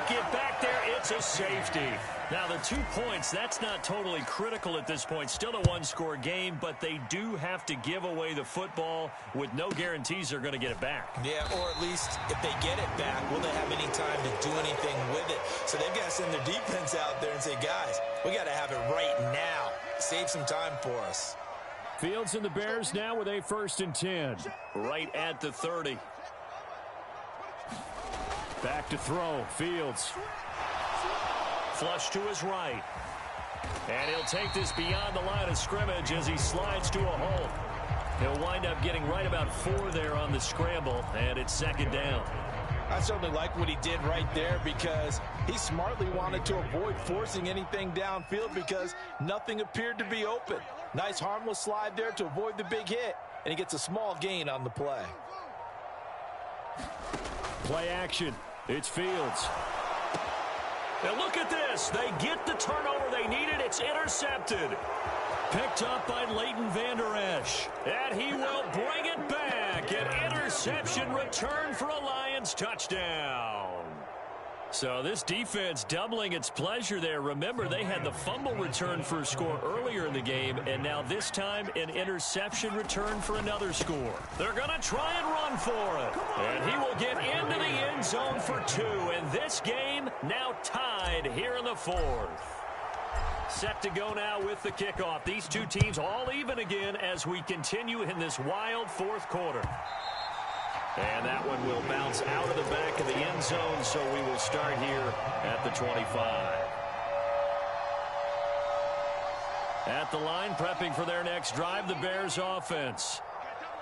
Speaker 3: get back there. It's a safety. Now, the 2 points, that's not totally critical at this point. Still a 1-score game, but they do have to give away the football with no guarantees they're going to get it back.
Speaker 6: Yeah, or at least if they get it back, will they have any time to do anything with it? So they've got to send their defense out there and say, guys, we got to have it right now. Save some time for us.
Speaker 3: Fields and the Bears now with a 1st and 10. Right at the 30. Back to throw. Fields. Flush to his right. And he'll take this beyond the line of scrimmage as he slides to a hole. He'll wind up getting right about 4 there on the scramble, and it's 2nd down.
Speaker 6: I certainly like what he did right there because he smartly wanted to avoid forcing anything downfield because nothing appeared to be open. Nice harmless slide there to avoid the big hit, and he gets a small gain on the play.
Speaker 3: Play action. It's Fields. Now look at this. They get the turnover they needed. It's intercepted. Picked up by Leighton Vander Esch. And he will bring it back. An interception return for a Lions touchdown. So this defense doubling its pleasure there. Remember, they had the fumble return for a score earlier in the game, and now this time an interception return for another score. They're going to try and run for it. And he will get into the end zone for 2. And this game now tied here in the 4th. Set to go now with the kickoff. These two teams all even again as we continue in this wild 4th quarter. And that one will bounce out of the back of the end zone, so we will start here at the 25. At the line, prepping for their next drive, the Bears offense.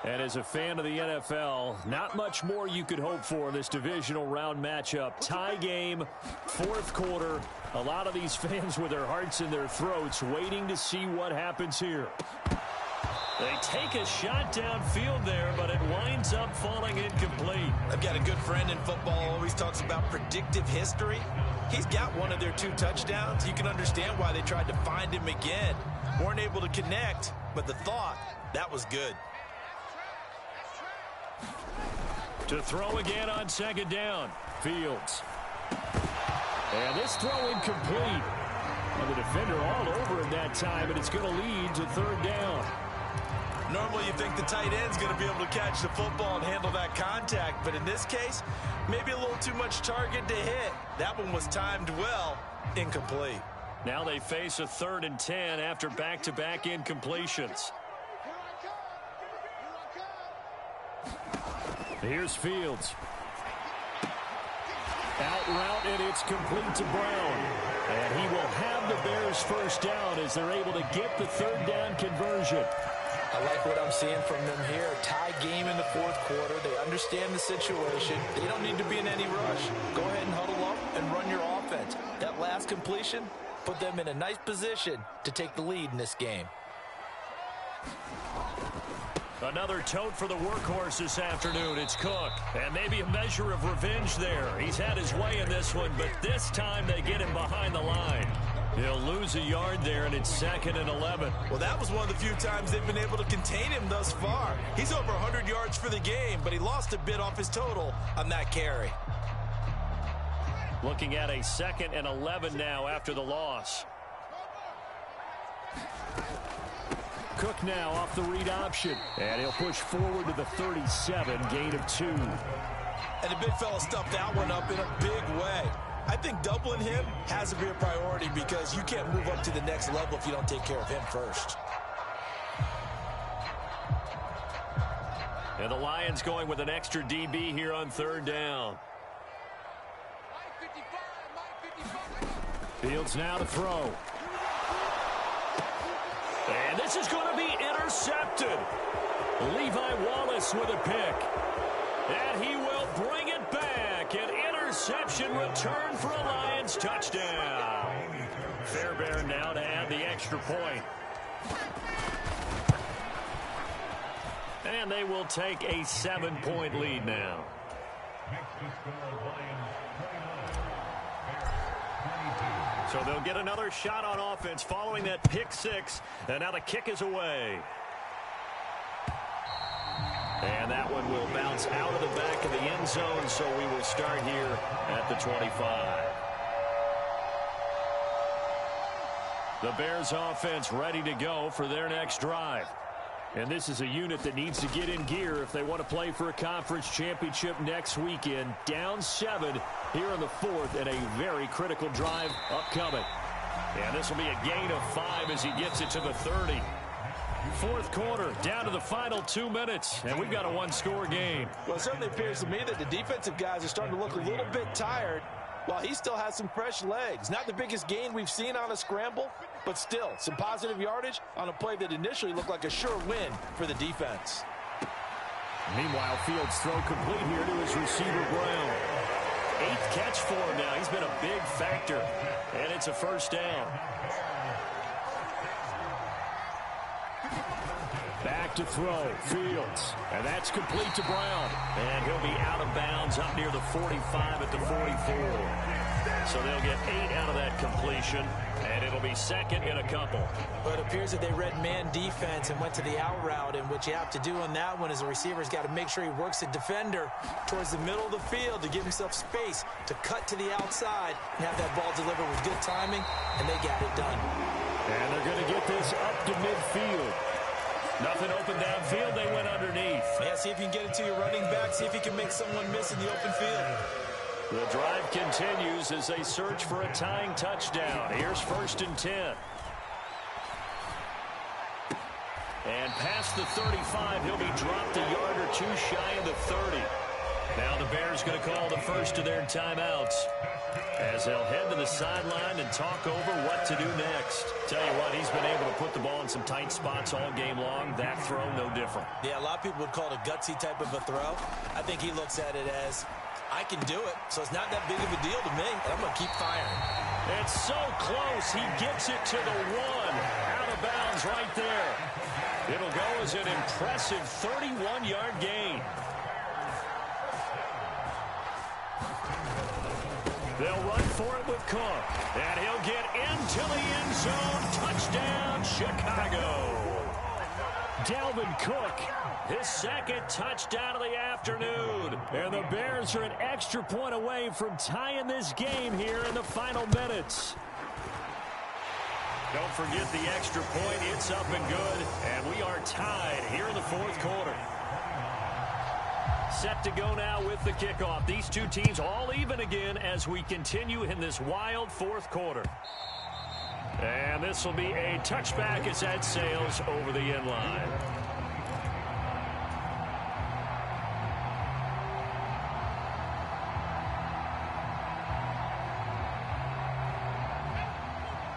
Speaker 3: And as a fan of the NFL, not much more you could hope for in this divisional round matchup. Tie game, fourth quarter. A lot of these fans with their hearts in their throats waiting to see what happens here. They take a shot downfield there, but it winds up falling incomplete.
Speaker 6: I've got a good friend in football, always talks about predictive history. He's got one of their 2 touchdowns. You can understand why they tried to find him again. Weren't able to connect, but the thought, that was good.
Speaker 3: To throw again on second down. Fields. And this throw incomplete. And the defender all over him that time, and it's going to lead to third down.
Speaker 6: Normally you think the tight end's going to be able to catch the football and handle that contact, but in this case, maybe a little too much target to hit. That one was timed well, incomplete.
Speaker 3: Now they face a 3rd and 10 after back-to-back incompletions. Here's Fields. Out route, and it's complete to Brown. And he will have the Bears first down as they're able to get the 3rd down conversion.
Speaker 6: I like what I'm seeing from them here. Tie game in the 4th quarter. They understand the situation. They don't need to be in any rush. Go ahead and huddle up and run your offense. That last completion put them in a nice position to take the lead in this game.
Speaker 3: Another tote for the workhorse this afternoon. It's Cook. And maybe a measure of revenge there. He's had his way in this one, but this time they get him behind the line. He'll lose a yard there, and it's 2nd and 11.
Speaker 6: Well, that was one of the few times they've been able to contain him thus far. He's over 100 yards for the game, but he lost a bit off his total on that carry.
Speaker 3: Looking at a 2nd and 11 now after the loss. Cook now off the read option. And he'll push forward to the 37, gain of 2.
Speaker 6: And the big fella stuffed that one up in a big way. I think doubling him has to be a priority because you can't move up to the next level if you don't take care of him first.
Speaker 3: And the Lions going with an extra DB here on 3rd down. Fields now to throw. And this is going to be intercepted. Levi Wallace with a pick. And he will bring it back. An interception return for a Lions touchdown. Fairbairn now to add the extra point. And they will take a 7-point lead now. So they'll get another shot on offense following that pick 6. And now the kick is away. And that one will bounce out of the back of the end zone, so we will start here at the 25. The Bears offense ready to go for their next drive. And this is a unit that needs to get in gear if they want to play for a conference championship next weekend. Down 7 here in the 4th, and a very critical drive upcoming. And this will be a gain of 5 as he gets it to the 30. 4th quarter, down to the final 2 minutes, and we've got a 1-score game.
Speaker 6: Well, it certainly appears to me that the defensive guys are starting to look a little bit tired while he still has some fresh legs. Not the biggest gain we've seen on a scramble, but still some positive yardage on a play that initially looked like a sure win for the defense.
Speaker 3: Meanwhile, Fields throw complete here to his receiver, Brown. 8th catch for him now. He's been a big factor, and it's a first down. Back to throw, Fields. And that's complete to Brown. And he'll be out of bounds up near the 45 at the 44. So they'll get 8 out of that completion, and it'll be 2nd and a couple.
Speaker 7: But it appears that they read man defense and went to the out route, and what you have to do on that one is the receiver's got to make sure he works the defender towards the middle of the field to give himself space to cut to the outside and have that ball delivered with good timing, and they got it done.
Speaker 3: And they're going to get this up to midfield. Nothing open downfield. They went underneath.
Speaker 6: Yeah, see if you can get it to your running back. See if you can make someone miss in the open field.
Speaker 3: The drive continues as they search for a tying touchdown. Here's 1st and 10. And past the 35, he'll be dropped a yard or 2 shy of the 30. Now the Bears going to call the first of their timeouts as they'll head to the sideline and talk over what to do next. Tell you what, he's been able to put the ball in some tight spots all game long. That throw, no different.
Speaker 7: Yeah, a lot of people would call it a gutsy type of a throw. I think he looks at it as, I can do it, so it's not that big of a deal to me, and I'm going to keep firing.
Speaker 3: It's so close. He gets it to the one. Out of bounds right there. It'll go as an impressive 31-yard gain. They'll run for it with Cook. And he'll get into the end zone. Touchdown, Chicago. Dalvin Cook, his second touchdown of the afternoon. And the Bears are an extra point away from tying this game here in the final minutes. Don't forget the extra point. It's up and good. And we are tied here in the fourth quarter. Set to go now with the kickoff. These two teams all even again as we continue in this wild fourth quarter. And this will be a touchback as that sails over the end line.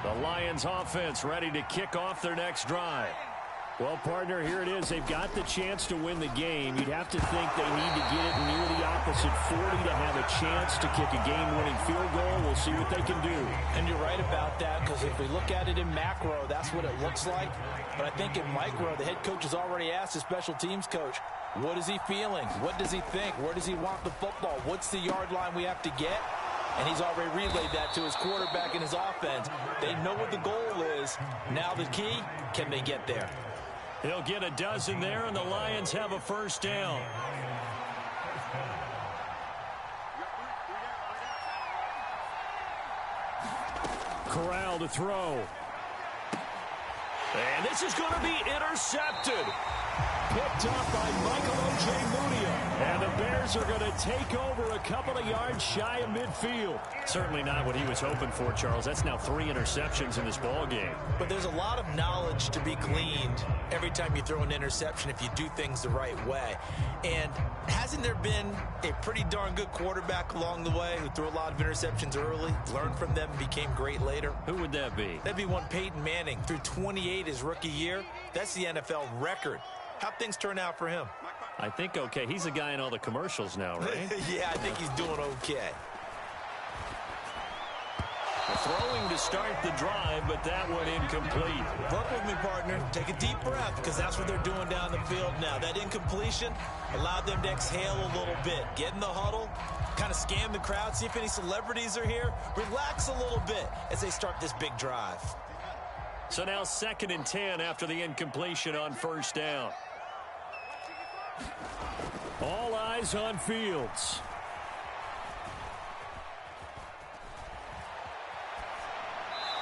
Speaker 3: The Lions offense ready to kick off their next drive. Well, partner, here it is. They've got the chance to win the game. You'd have to think they need to get it near the opposite 40 to have a chance to kick a game-winning field goal. We'll see what they can do.
Speaker 7: And you're right about that, because if we look at it in macro, that's what it looks like. But I think in micro, the head coach has already asked the special teams coach, what is he feeling? What does he think? Where does he want the football? What's the yard line we have to get? And he's already relayed that to his quarterback and his offense. They know what the goal is. Now the key, can they get there?
Speaker 3: He'll get a dozen there, and the Lions have a first down. Corral to throw. And this is going to be intercepted. Picked up by Michael Ojemudia. And the Bears are going to take over a couple of yards shy of midfield. Certainly not what he was hoping for, Charles. That's now 3 interceptions in this ball game.
Speaker 7: But there's a lot of knowledge to be gleaned every time you throw an interception if you do things the right way. And hasn't there been a pretty darn good quarterback along the way who threw a lot of interceptions early, learned from them, and became great later?
Speaker 3: Who would that be?
Speaker 7: That'd be one Peyton Manning. Threw 28 his rookie year. That's the NFL record. How'd things turn out for him?
Speaker 3: I think okay. He's a guy in all the commercials now, right?
Speaker 7: Yeah, I think he's doing okay.
Speaker 3: The throwing to start the drive, but that one incomplete.
Speaker 7: Work with me, partner. Take a deep breath, because that's what they're doing down the field now. That incompletion allowed them to exhale a little bit. Get in the huddle, kind of scan the crowd, see if any celebrities are here. Relax a little bit as they start this big drive.
Speaker 3: So now 2nd and 10 after the incompletion on first down. All eyes on Fields.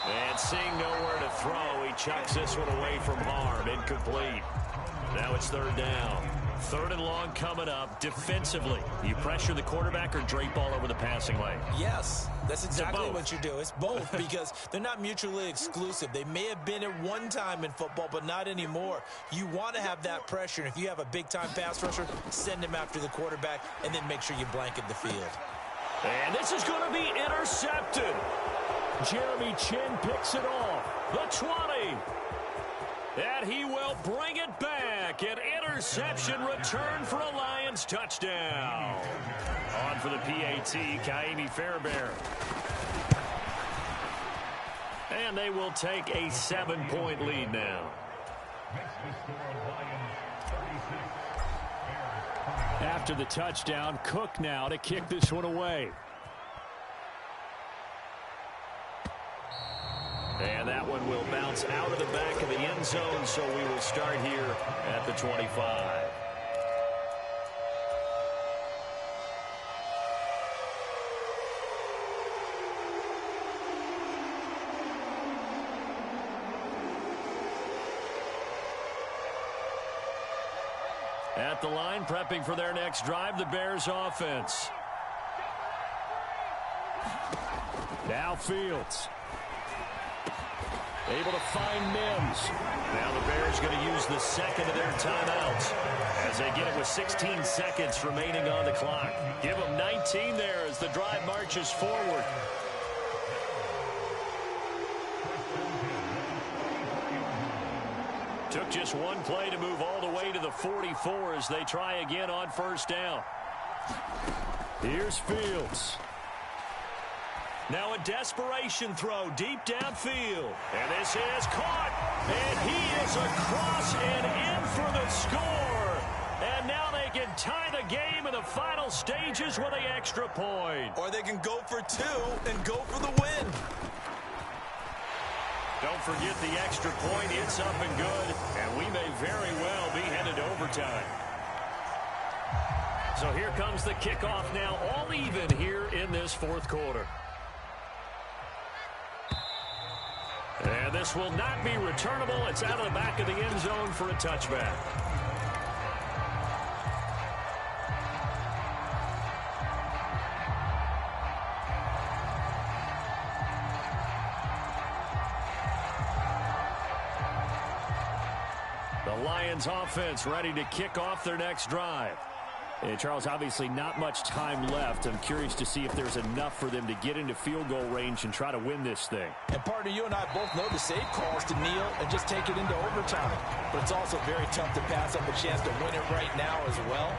Speaker 3: And seeing nowhere to throw, he chucks this one away from harm. Incomplete. Now it's 3rd down. 3rd and long coming up. Defensively, you pressure the quarterback or drape all over the passing lane?
Speaker 7: Yes, that's exactly what you do. It's both because they're not mutually exclusive. They may have been at one time in football, but not anymore. You want to have that pressure, and if you have a big-time pass rusher, send him after the quarterback, and then make sure you blanket the field.
Speaker 3: And this is going to be intercepted. Jeremy Chin picks it off. The 20. And he will bring it back. An interception return for a Lions touchdown. On for the PAT, Kaimi Fairbairn. And they will take a 7-point lead now. After the touchdown, Cook now to kick this one away. And that one will bounce out of the back of the end zone, so we will start here at the 25. At the line, prepping for their next drive, the Bears offense. Now Fields. Able to find Mims. Now the Bears going to use the second of their timeouts as they get it with 16 seconds remaining on the clock. Give them 19 there as the drive marches forward. Took just one play to move all the way to the 44 as they try again on first down. Here's Fields. Now a desperation throw deep downfield. And this is caught. And he is across and in for the score. And now they can tie the game in the final stages with an extra point.
Speaker 6: Or they can go for two and go for the win.
Speaker 3: Don't forget the extra point. It's up and good. And we may very well be headed to overtime. So here comes the kickoff now, all even here in this fourth quarter. And this will not be returnable. It's out of the back of the end zone for a touchback. The Lions offense ready to kick off their next drive. And Charles, obviously not much time left. I'm curious to see if there's enough for them to get into field goal range and try to win this thing.
Speaker 7: And partner, you and I both know the save calls to kneel and just take it into overtime. But it's also very tough to pass up a chance to win it right now as well.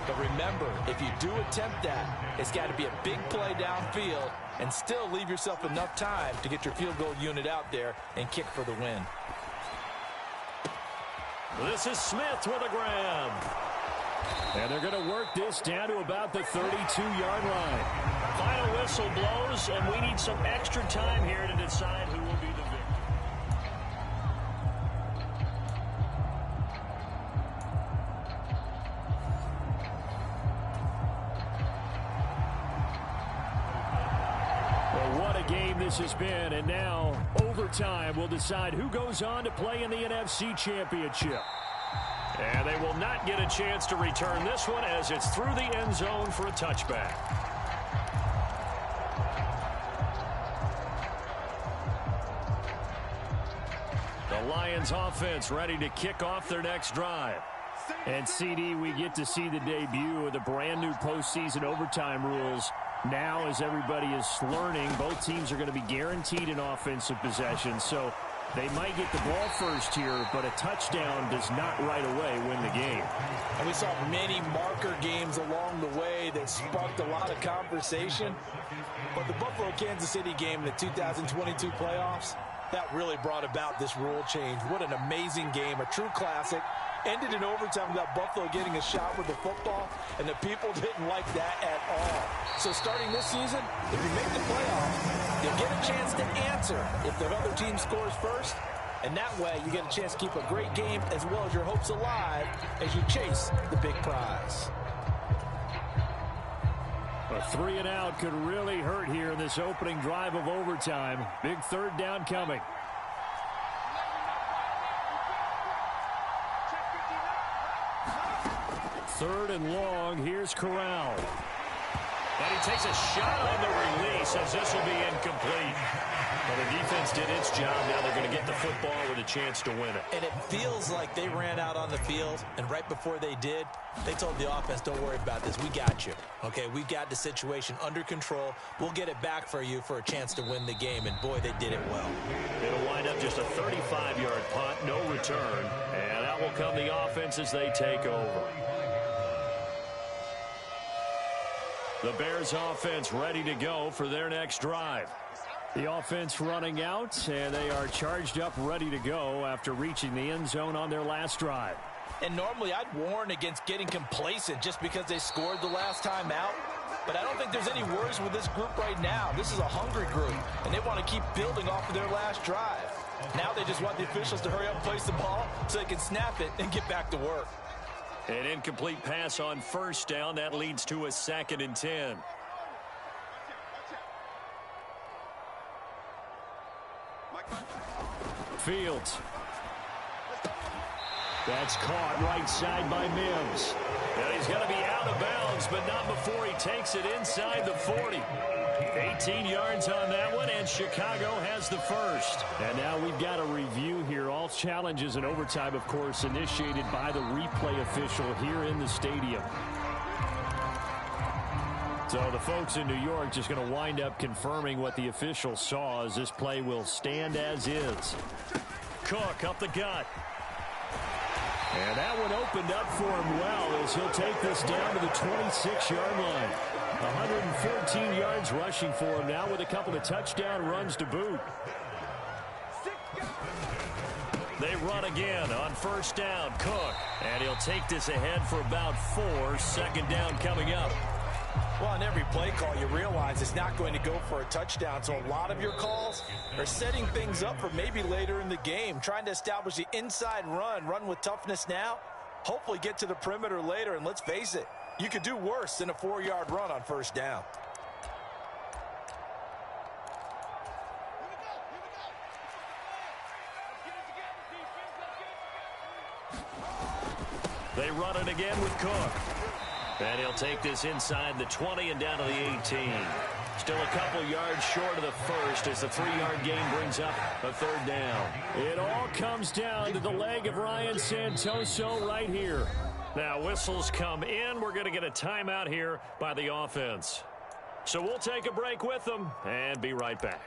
Speaker 7: But remember, if you do attempt that, it's got to be a big play downfield and still leave yourself enough time to get your field goal unit out there and kick for the win.
Speaker 3: This is Smith with a grab. And they're going to work this down to about the 32-yard line. Final whistle blows, and we need some extra time here to decide who will be the victor. Well, what a game this has been, and now overtime will decide who goes on to play in the NFC Championship. And they will not get a chance to return this one as it's through the end zone for a touchback. The Lions offense ready to kick off their next drive. And CD, we get to see the debut of the brand new postseason overtime rules. Now, as everybody is learning, both teams are going to be guaranteed an offensive possession. So they might get the ball first here, but a touchdown does not right away win the game.
Speaker 7: And we saw many marker games along the way that sparked a lot of conversation. But the Buffalo-Kansas City game in the 2022 playoffs, that really brought about this rule change. What an amazing game, a true classic. Ended in overtime without Buffalo getting a shot with the football, and the people didn't like that at all. So starting this season, if you make the playoffs, you'll get a chance to answer if the other team scores first, and that way you get a chance to keep a great game as well as your hopes alive as you chase the big prize.
Speaker 3: A 3 and out could really hurt here in this opening drive of overtime. Big third down coming. Third and long. Here's Corral. And he takes a shot on the release as this will be incomplete. Well, the defense did its job. Now they're going to get the football with a chance to win it.
Speaker 7: And it feels like they ran out on the field, and right before they did, they told the offense, don't worry about this. We got you. Okay, we've got the situation under control. We'll get it back for you for a chance to win the game. And, boy, they did it well.
Speaker 3: It'll wind up just a 35-yard punt, no return. And that will come the offense as they take over. The Bears offense ready to go for their next drive. The offense running out, and they are charged up, ready to go after reaching the end zone on their last drive.
Speaker 7: And normally I'd warn against getting complacent just because they scored the last time out. But I don't think there's any worries with this group right now. This is a hungry group, and they want to keep building off of their last drive. Now they just want the officials to hurry up and place the ball so they can snap it and get back to work.
Speaker 3: An incomplete pass on first down. That leads to a 2nd and 10. Fields. That's caught right side by Mims. And he's going to be out of bounds, but not before he takes it inside the 40. 18 yards on that one, and Chicago has the first. And now we've got a review here. All challenges in overtime, of course, initiated by the replay official here in the stadium. So the folks in New York just going to wind up confirming what the official saw, as this play will stand as is. Cook up the gut. And that one opened up for him well, as he'll take this down to the 26-yard line. 114 yards rushing for him now, with a couple of touchdown runs to boot. They run again on first down. Cook. And he'll take this ahead for about 4. Second down coming up.
Speaker 4: Well, on every play call, you realize it's not going to go for a touchdown. So a lot of your calls are setting things up for maybe later in the game, trying to establish the inside run with toughness now, hopefully get to the perimeter later. And let's face it, you could do worse than a 4-yard run on first down.
Speaker 3: They run it again with Cook. And he'll take this inside the 20 and down to the 18. Still a couple yards short of the first, as the 3-yard gain brings up a third down. It all comes down to the leg of Ryan Santoso right here. Now whistles come in. We're going to get a timeout here by the offense. So we'll take a break with them and be right back.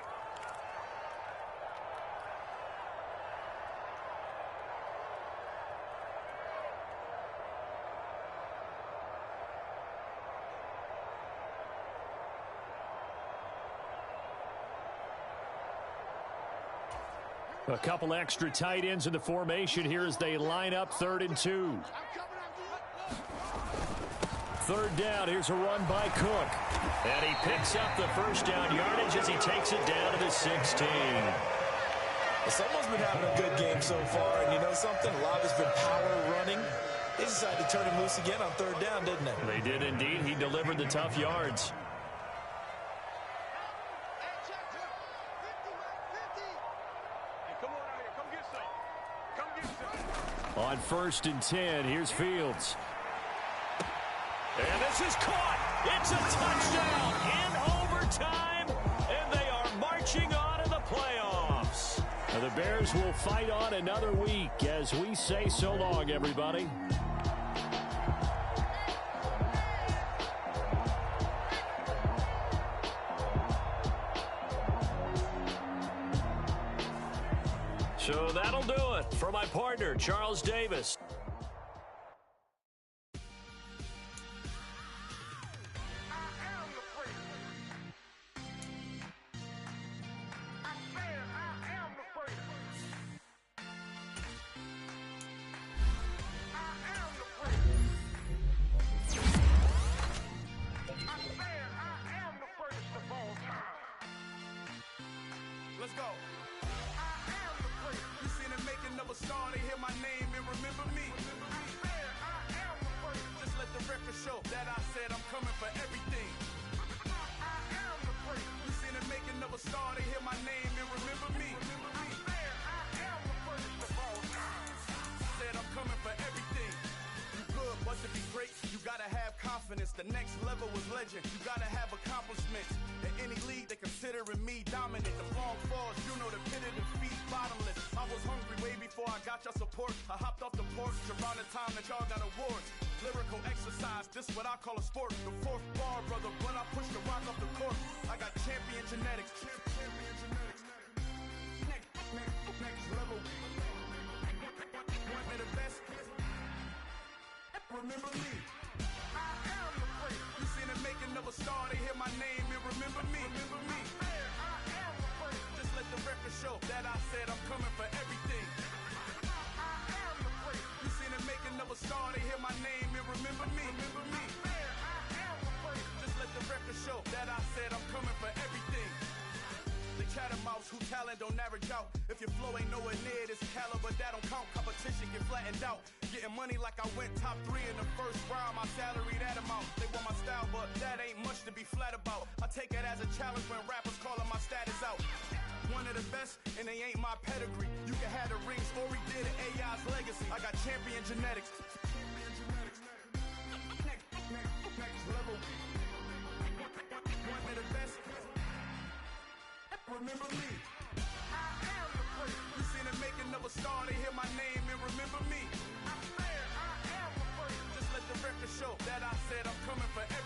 Speaker 3: A couple extra tight ends in the formation here as they line up 3rd and 2. Third down, here's a run by Cook. And he picks up the first down yardage as he takes it down to the 16.
Speaker 4: Someone's been having a good game so far, and you know something? A lot of it's been power running. They decided to turn him loose again on 3rd down, didn't they?
Speaker 3: They did indeed. He delivered the tough yards. On 1st and 10, here's Fields. And this is caught. It's a touchdown in overtime, and they are marching on to the playoffs. Now the Bears will fight on another week as we say so long, everybody. So that'll do it for my partner, Charles Davis.
Speaker 1: Let's go. You seen the making of a star, they hear my name and remember me. Just let the record show that I said I'm coming for everything. You seen the making of a star, they hear my name and remember me. Said I'm coming for everything. You good, but to be great, you gotta have confidence. The next level was legend. You gotta have accomplishments. In any league, they considering me dominant. The long falls, you know the pit of defeat, bottomless. I was hungry way before I got your support. I hopped off the porch around the time that y'all got awards. Lyrical exercise, this what I call a sport. The 4th bar, brother, when I push the rock off the court. I got champion genetics. Champion genetics. Next level. Want me the best? Remember me. I am the great. You seen the making of a star, they hear my name and remember me. Remember me. I am the great. Just let the record show that I said I'm coming for everything. I am the great. You seen the making of a star, they hear my name and remember me. Remember me. I am the great. Just let the record show that I said I'm coming for everything. The catamounts who talent don't average out. If your flow ain't nowhere near this caliber, that don't count. Competition get flattened out. Getting money like I went top 3 in the first round. My salary that amount. They want my style, but that ain't much to be flat about. I take it as a challenge when rappers calling my status out. One of the best, and they ain't my pedigree. You can have the rings, or we did it, AI's legacy. I got champion genetics. Next level. One of the best. remember me. I am the first. You seen the making of a star, they hear my name and remember me. I swear I am the first. Just let the record show that I said I'm coming for everything.